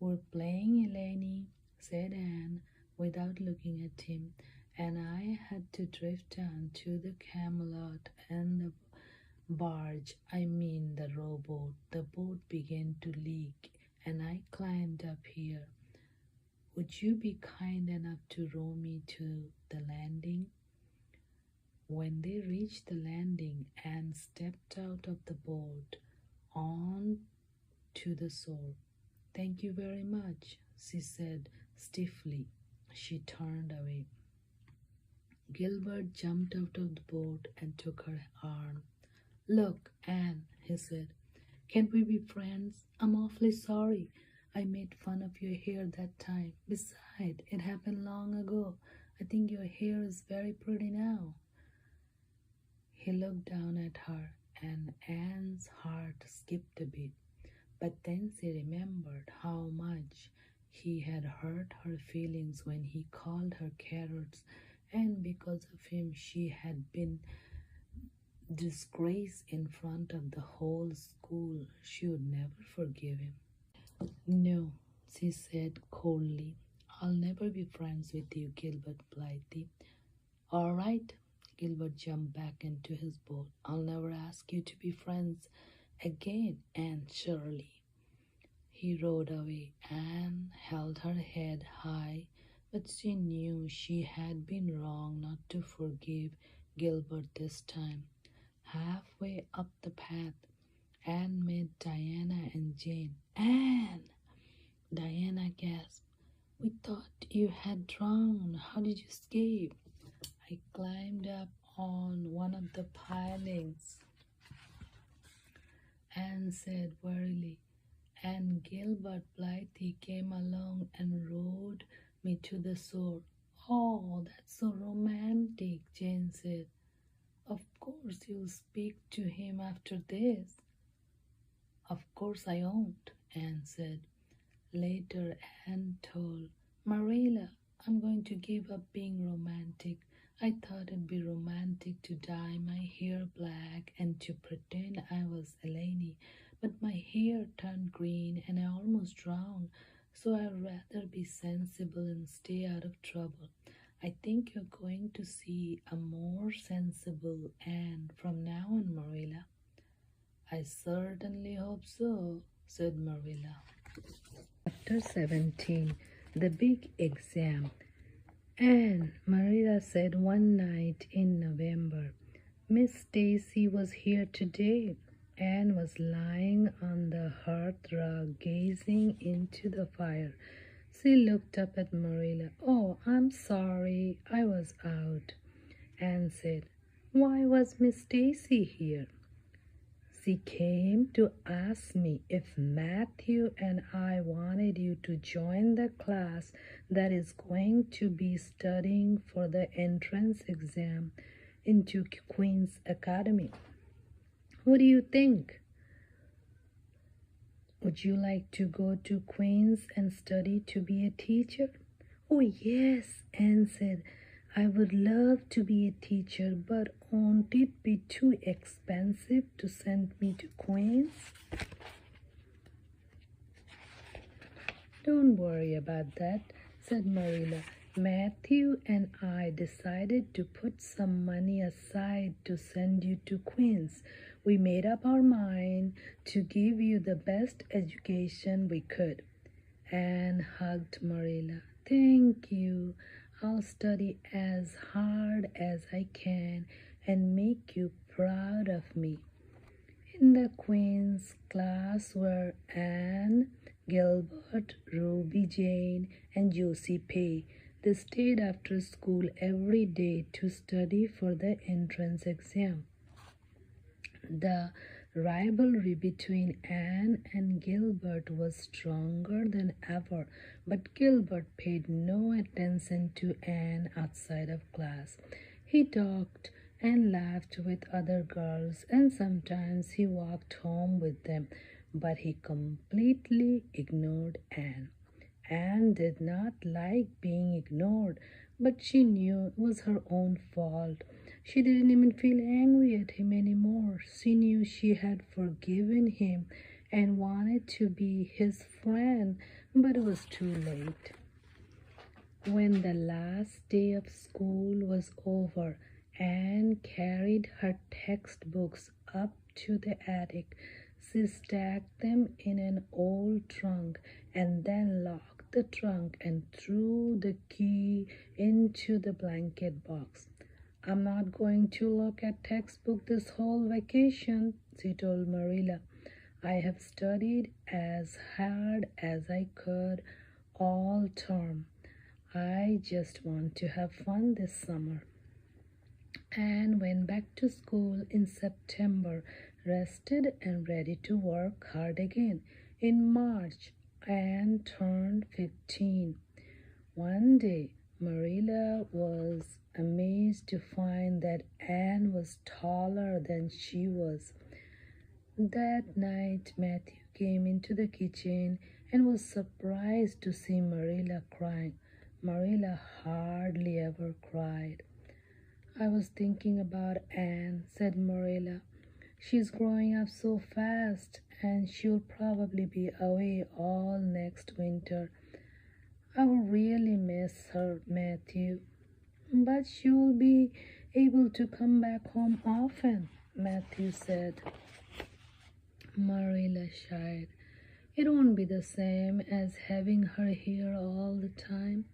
"We're playing, Eleni," said Anne without looking at him, "and I had to drift down to the Camelot and the the rowboat. The boat began to leak, and I climbed up here. Would you be kind enough to row me to the landing?" When they reached the landing, Anne stepped out of the boat on to the shore. "Thank you very much," she said stiffly. She turned away. Gilbert jumped out of the boat and took her arm. "Look, Anne," he said, "can't we be friends? I'm awfully sorry I made fun of your hair that time. Besides, it happened long ago. I think your hair is very pretty now." He looked down at her, and Anne's heart skipped a bit. But then she remembered how much he had hurt her feelings when he called her carrots, and because of him she had been disgraced in front of the whole school. She would never forgive him. "No," she said coldly. "I'll never be friends with you, Gilbert Blythe." "All right." Gilbert jumped back into his boat. "I'll never ask you to be friends again, Anne Shirley." He rowed away. Anne held her head high, but she knew she had been wrong not to forgive Gilbert this time. Halfway up the path, Anne met Diana and Jane. "Anne!" Diana gasped. "We thought you had drowned. How did you escape?" "I climbed up on one of the pilings," Anne said wearily, "and Gilbert Blythe came along and rowed me to the shore." "Oh, that's so romantic," Jane said. "Of course you'll speak to him after this." "Of course I won't," Anne said. Later, Anne told Marilla, "I'm going to give up being romantic. I thought it'd be romantic to dye my hair black and to pretend I was Eleni, but my hair turned green and I almost drowned, so I'd rather be sensible and stay out of trouble. I think you're going to see a more sensible Anne from now on, Marilla." "I certainly hope so," said Marilla. Chapter 17. The Big Exam. Anne, Marilla said one night in November. Miss Stacy was here today. Anne was lying on the hearthrug, gazing into the fire. She looked up at Marilla. "Oh, I'm sorry, I was out." Anne said, "Why was Miss Stacy here?" "She came to ask me if Matthew and I wanted you to join the class that is going to be studying for the entrance exam into Queen's Academy. What do you think? Would you like to go to Queen's and study to be a teacher?" "Oh, yes," Anne said. "I would love to be a teacher, but won't it be too expensive to send me to Queen's?" "Don't worry about that," said Marilla. "Matthew and I decided to put some money aside to send you to Queen's. We made up our mind to give you the best education we could." Anne hugged Marilla. "Thank you. I'll study as hard as I can and make you proud of me." In the Queen's class were Anne, Gilbert, Ruby Jane, and Josie Pay. They stayed after school every day to study for the entrance exam. The rivalry between Anne and Gilbert was stronger than ever, but Gilbert paid no attention to Anne outside of class. He talked and laughed with other girls, and sometimes he walked home with them, but he completely ignored Anne. Anne did not like being ignored, but she knew it was her own fault. She didn't even feel angry at him anymore. She knew she had forgiven him and wanted to be his friend, but it was too late. When the last day of school was over, Anne carried her textbooks up to the attic. She stacked them in an old trunk and then locked the trunk and threw the key into the blanket box. "I'm not going to look at textbook this whole vacation," she told Marilla. "I have studied as hard as I could all term. I just want to have fun this summer." Anne went back to school in September, rested and ready to work hard again. In March, Anne turned 15. One day, Marilla was amazed to find that Anne was taller than she was. That night, Matthew came into the kitchen and was surprised to see Marilla crying. Marilla hardly ever cried. "I was thinking about Anne," said Marilla. "She's growing up so fast, and she'll probably be away all next winter. I will really miss her, Matthew." "But she'll be able to come back home often," Matthew said. Marilla sighed. "It won't be the same as having her here all the time."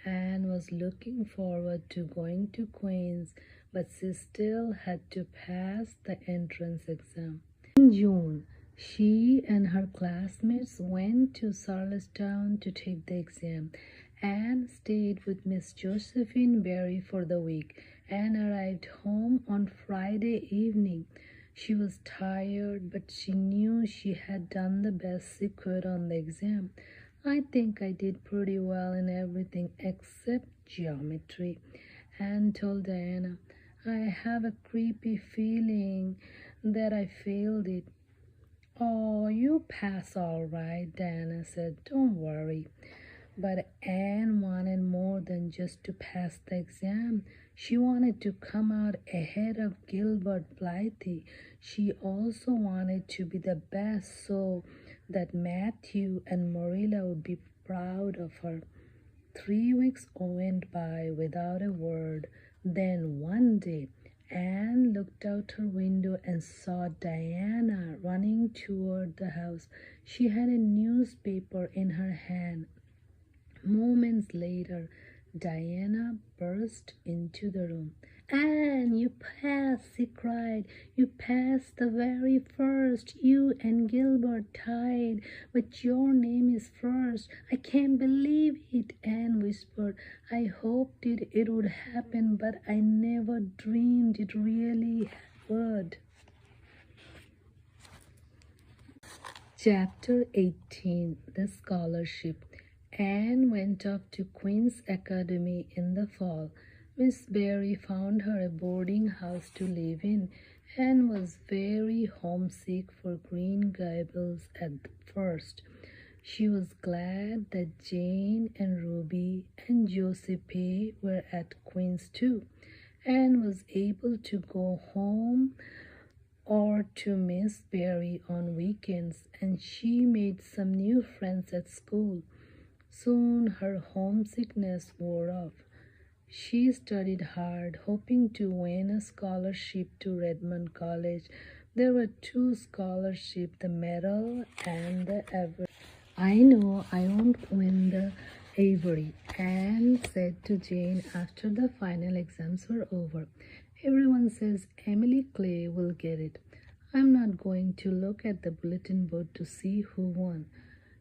Anne was looking forward to going to Queen's, but she still had to pass the entrance exam. In June, she and her classmates went to Charlestown to take the exam. Anne stayed with Miss Josephine Barry for the week. Anne arrived home on Friday evening. She was tired, but she knew she had done the best she could on the exam. "I think I did pretty well in everything except geometry," Anne told Diana. "I have a creepy feeling that I failed it." "Oh, you pass all right," Diana said. "Don't worry." But Anne wanted more than just to pass the exam. She wanted to come out ahead of Gilbert Blythe. She also wanted to be the best so that Matthew and Marilla would be proud of her. 3 weeks went by without a word. Then one day, Anne looked out her window and saw Diana running toward the house. She had a newspaper in her hand. Moments later, Diana burst into the room. Anne, you passed, she cried. You passed the very first. You and Gilbert tied, but your name is first. I can't believe it, Anne whispered. I hoped it would happen, but I never dreamed it really would. Chapter 18, The Scholarship. Anne went off to Queen's Academy in the fall. Miss Barry found her a boarding house to live in. Anne was very homesick for Green Gables at first. She was glad that Jane and Ruby and Josephine were at Queen's too. Anne was able to go home or to Miss Barry on weekends, and she made some new friends at school. Soon her homesickness wore off. She studied hard, hoping to win a scholarship to Redmond College. There were 2 scholarships, the Medal and the Avery. I know I won't win the Avery, Anne said to Jane after the final exams were over. Everyone says Emily Clay will get it. I'm not going to look at the bulletin board to see who won.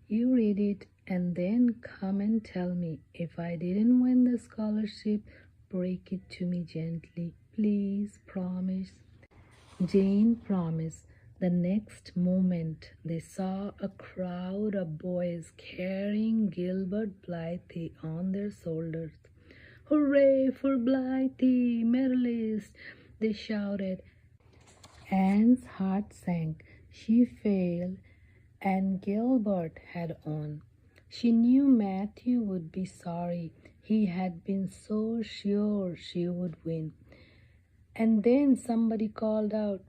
You read it and then come and tell me. If I didn't win the scholarship, break it to me gently. Please, promise. Jane promised. The next moment, they saw a crowd of boys carrying Gilbert Blythe on their shoulders. Hooray for Blythe, medalist! They shouted. Anne's heart sank. She failed, and Gilbert had won. She knew Matthew would be sorry. He had been so sure she would win. And then somebody called out,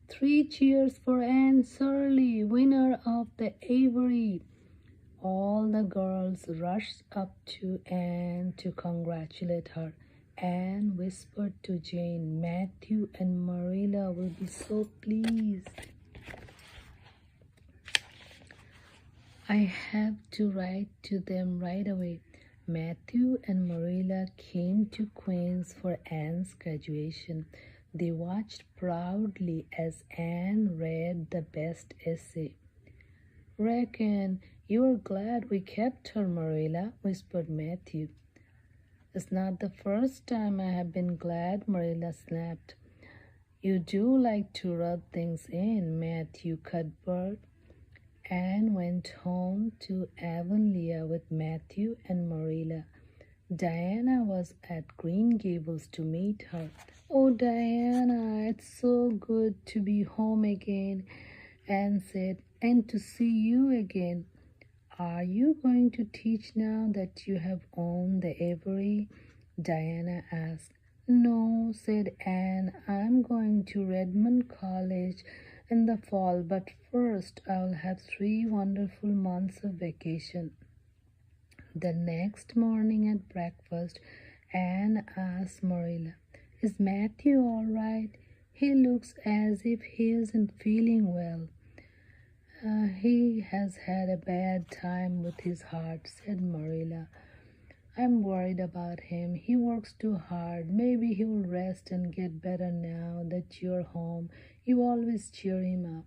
3 cheers for Anne Shirley, winner of the Avery. All the girls rushed up to Anne to congratulate her. Anne whispered to Jane, Matthew and Marilla will be so pleased. I have to write to them right away. Matthew and Marilla came to Queen's for Anne's graduation. They watched proudly as Anne read the best essay. Reckon you're glad we kept her, Marilla, whispered Matthew. It's not the first time I have been glad, Marilla snapped. You do like to rub things in, Matthew Cuthbert. Anne went home to Avonlea with Matthew and Marilla. Diana was at Green Gables to meet her. Oh, Diana, it's so good to be home again, Anne said, and to see you again. Are you going to teach now that you have won the Avery? Diana asked. No, said Anne, I'm going to Redmond College in the fall, but first I'll have 3 wonderful months of vacation. The next morning at breakfast, Anne asked Marilla, Is Matthew all right? He looks as if he isn't feeling well. He has had a bad time with his heart, said Marilla. I'm worried about him. He works too hard. Maybe he will rest and get better now that you're home. You always cheer him up.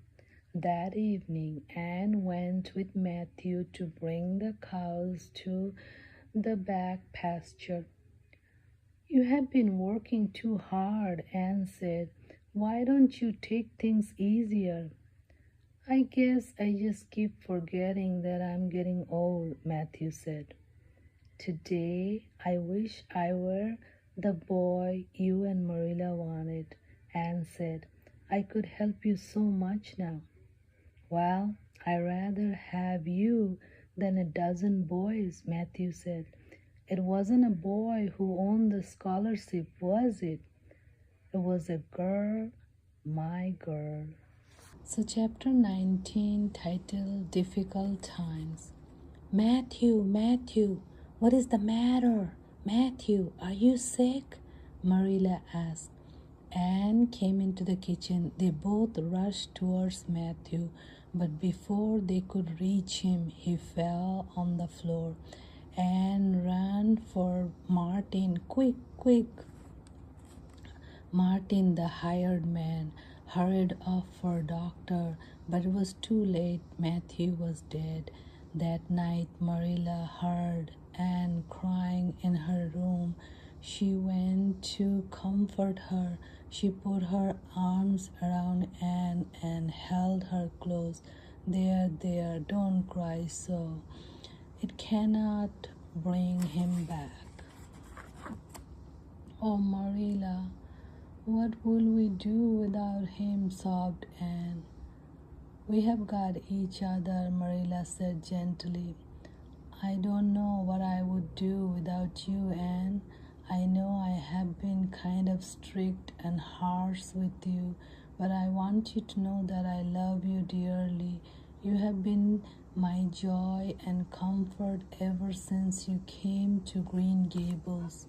That evening, Anne went with Matthew to bring the cows to the back pasture. You have been working too hard, Anne said. Why don't you take things easier? I guess I just keep forgetting that I'm getting old, Matthew said. Today, I wish I were the boy you and Marilla wanted, Anne said. I could help you so much now. Well, I'd rather have you than a dozen boys, Matthew said. It wasn't a boy who owned the scholarship, was it? It was a girl, my girl. So chapter 19, titled Difficult Times. Matthew, what is the matter? Matthew, are you sick? Marilla asked. Anne came into the kitchen. They both rushed towards Matthew, but before they could reach him, he fell on the floor. Anne ran for Martin. Quick, quick! Martin, the hired man, hurried off for a doctor, but it was too late. Matthew was dead. That night, Marilla heard Anne crying in her room. She went to comfort her. She put her arms around Anne and held her close. There, there, don't cry so. It cannot bring him back. Oh, Marilla, what will we do without him? Sobbed Anne. We have got each other, Marilla said gently. I don't know what I would do without you, Anne. I know I have been kind of strict and harsh with you, but I want you to know that I love you dearly. You have been my joy and comfort ever since you came to Green Gables.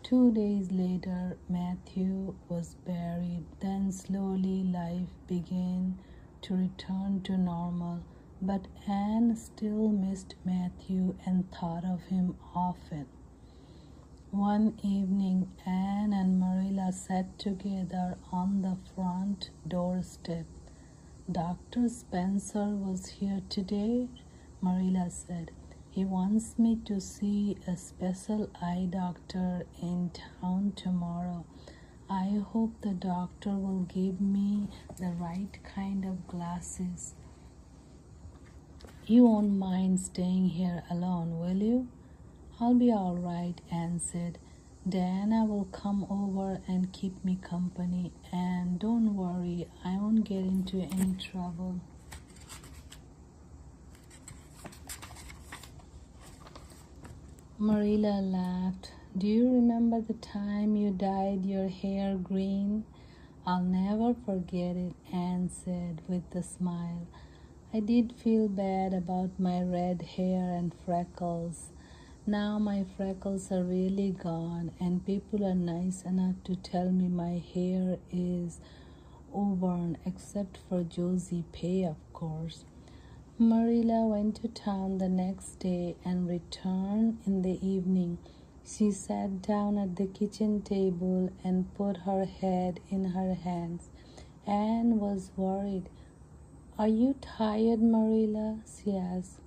2 days later, Matthew was buried. Then slowly life began to return to normal. But Anne still missed Matthew and thought of him often. One evening, Anne and Marilla sat together on the front doorstep. Dr. Spencer was here today, Marilla said. He wants me to see a special eye doctor in town tomorrow. I hope the doctor will give me the right kind of glasses. You won't mind staying here alone, will you? I'll be all right, Anne said. Diana will come over and keep me company, and don't worry, I won't get into any trouble. Marilla laughed. Do you remember the time you dyed your hair green? I'll never forget it, Anne said with a smile. I did feel bad about my red hair and freckles. Now my freckles are really gone, and people are nice enough to tell me my hair is auburn, except for Josie Pay, of course. Marilla went to town the next day and returned in the evening. She sat down at the kitchen table and put her head in her hands. Anne was worried. Are you tired, Marilla? She asked.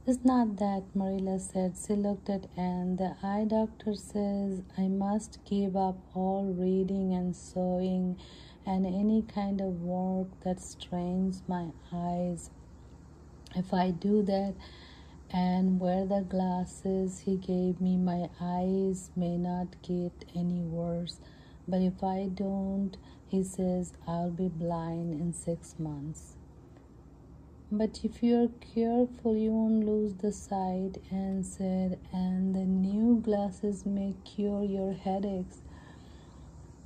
It's not that, Marilla said. She looked at Anne. The eye doctor says I must give up all reading and sewing and any kind of work that strains my eyes. If I do that and wear the glasses he gave me, my eyes may not get any worse. But if I don't, he says I'll be blind in 6 months. But if you're careful, you won't lose the sight, Anne said, and the new glasses may cure your headaches.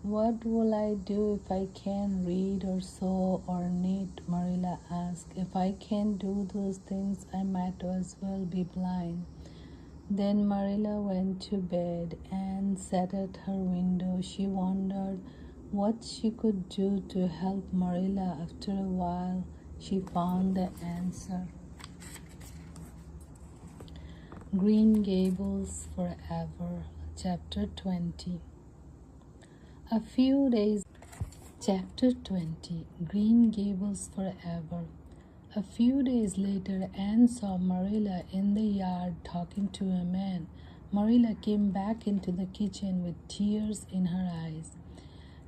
What will I do if I can't read or sew or knit? Marilla asked. If I can't do those things, I might as well be blind. Then Marilla went to bed and sat at her window. She wondered what she could do to help Marilla. After a while, she found the answer. Green Gables Forever, Chapter 20. Chapter 20, Green Gables Forever. A few days later, Anne saw Marilla in the yard talking to a man. Marilla came back into the kitchen with tears in her eyes.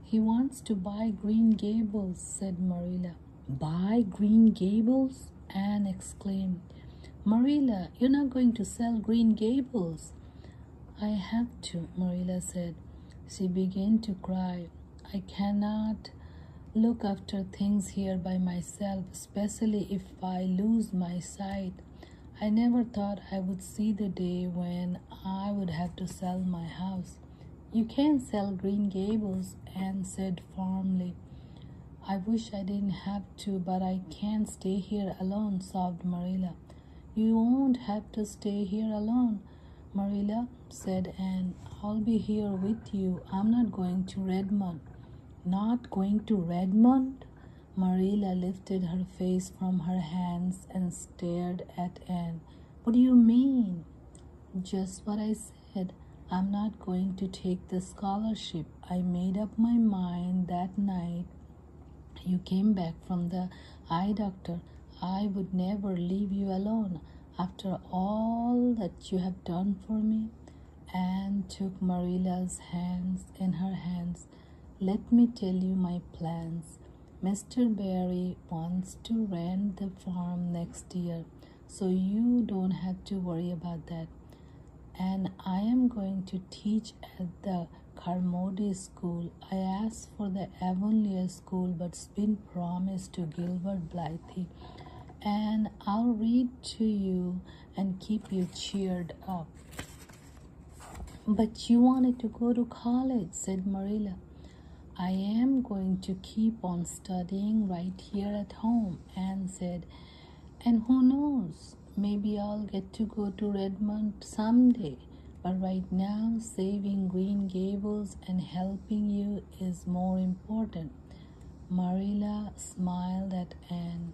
He wants to buy Green Gables, said Marilla. Buy Green Gables? Anne exclaimed. Marilla, you're not going to sell Green Gables. I have to, Marilla said. She began to cry. I cannot look after things here by myself, especially if I lose my sight. I never thought I would see the day when I would have to sell my house. You can't sell Green Gables, Anne said firmly. I wish I didn't have to, but I can't stay here alone, sobbed Marilla. You won't have to stay here alone. Marilla, said Anne. I'll be here with you. I'm not going to Redmond. Not going to Redmond? Marilla lifted her face from her hands and stared at Anne. What do you mean? Just what I said. I'm not going to take the scholarship. I made up my mind that night you came back from the eye doctor. I would never leave you alone after all that you have done for me. Anne took Marilla's hands in her hands. Let me tell you my plans. Mr. Barry wants to rent the farm next year, so you don't have to worry about that. And I am going to teach at the Carmody School. I asked for the Avonlea School, but it's been promised to Gilbert Blythe. And I'll read to you and keep you cheered up. But you wanted to go to college, said Marilla. I am going to keep on studying right here at home, Anne said. And who knows, maybe I'll get to go to Redmond someday. But right now, saving Green Gables and helping you is more important. Marilla smiled at Anne.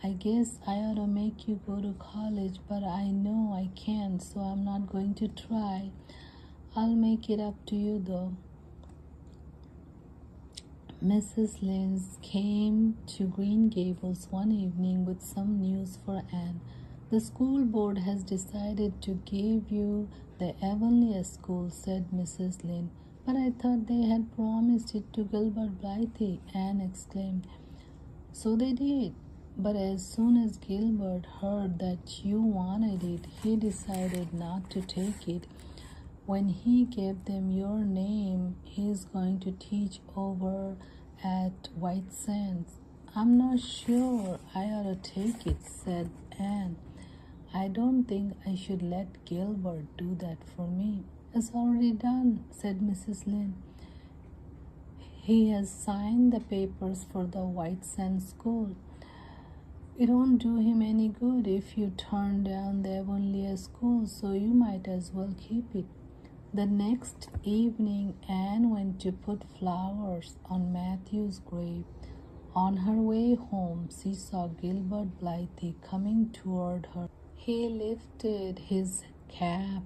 I guess I ought to make you go to college, but I know I can't, so I'm not going to try. I'll make it up to you, though. Mrs. Lynde came to Green Gables one evening with some news for Anne. The school board has decided to give you the Avonlea School, said Mrs. Lynde. But I thought they had promised it to Gilbert Blythe, Anne exclaimed. So they did. But as soon as Gilbert heard that you wanted it, he decided not to take it. When he gave them your name, he's going to teach over at White Sands. I'm not sure I ought to take it, said Anne. I don't think I should let Gilbert do that for me. It's already done, said Mrs. Lynde. He has signed the papers for the White Sands School. It won't do him any good if you turn down the Avonlea School, so you might as well keep it. The next evening, Anne went to put flowers on Matthew's grave. On her way home, she saw Gilbert Blythe coming toward her. He lifted his cap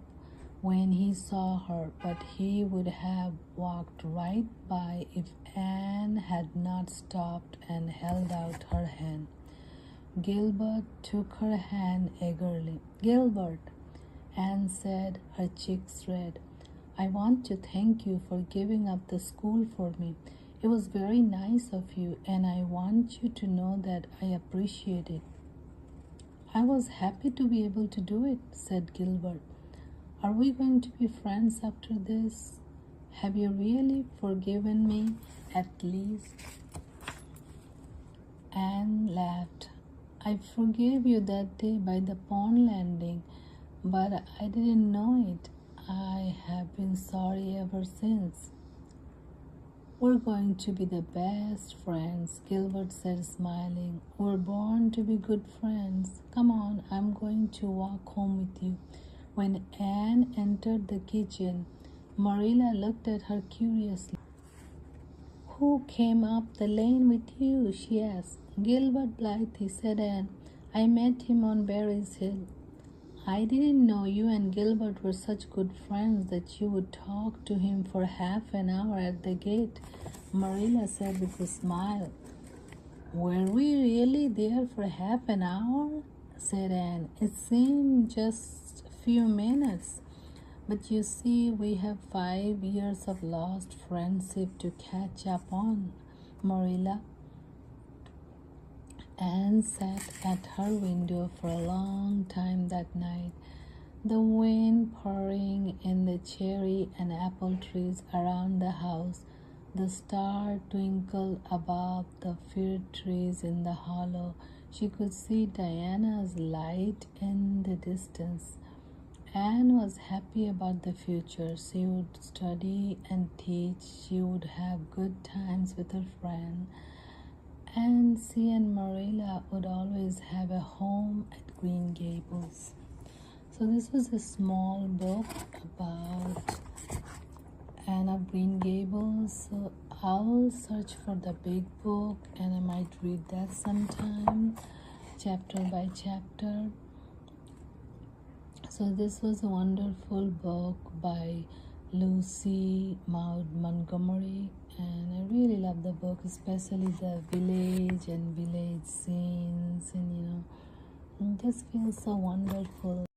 when he saw her, but he would have walked right by if Anne had not stopped and held out her hand. Gilbert took her hand eagerly. Gilbert, Anne said, her cheeks red. I want to thank you for giving up the school for me. It was very nice of you, and I want you to know that I appreciate it. I was happy to be able to do it, said Gilbert. Are we going to be friends after this? Have you really forgiven me, at least? Anne laughed. I forgave you that day by the pond landing, but I didn't know it. I have been sorry ever since. We're going to be the best friends, Gilbert said, smiling. We're born to be good friends. Come on, I'm going to walk home with you. When Anne entered the kitchen, Marilla looked at her curiously. Who came up the lane with you? She asked. Gilbert Blythe, said Anne. I met him on Berry's Hill. I didn't know you and Gilbert were such good friends that you would talk to him for half an hour at the gate, Marilla said with a smile. Were we really there for half an hour? Said Anne. It seemed just a few minutes. But you see, we have 5 years of lost friendship to catch up on, Marilla. Anne sat at her window for a long time that night, the wind purring in the cherry and apple trees around the house. The star twinkled above the fir trees in the hollow. She could see Diana's light in the distance. Anne was happy about the future. She would study and teach. She would have good times with her friend. And she and Marilla would always have a home at Green Gables. So this was a small book about Anne of Green Gables. So I'll search for the big book and I might read that sometime, chapter by chapter. So this was a wonderful book by Lucy Maud Montgomery, and I really love the book, especially the village and village scenes, and it just feels so wonderful.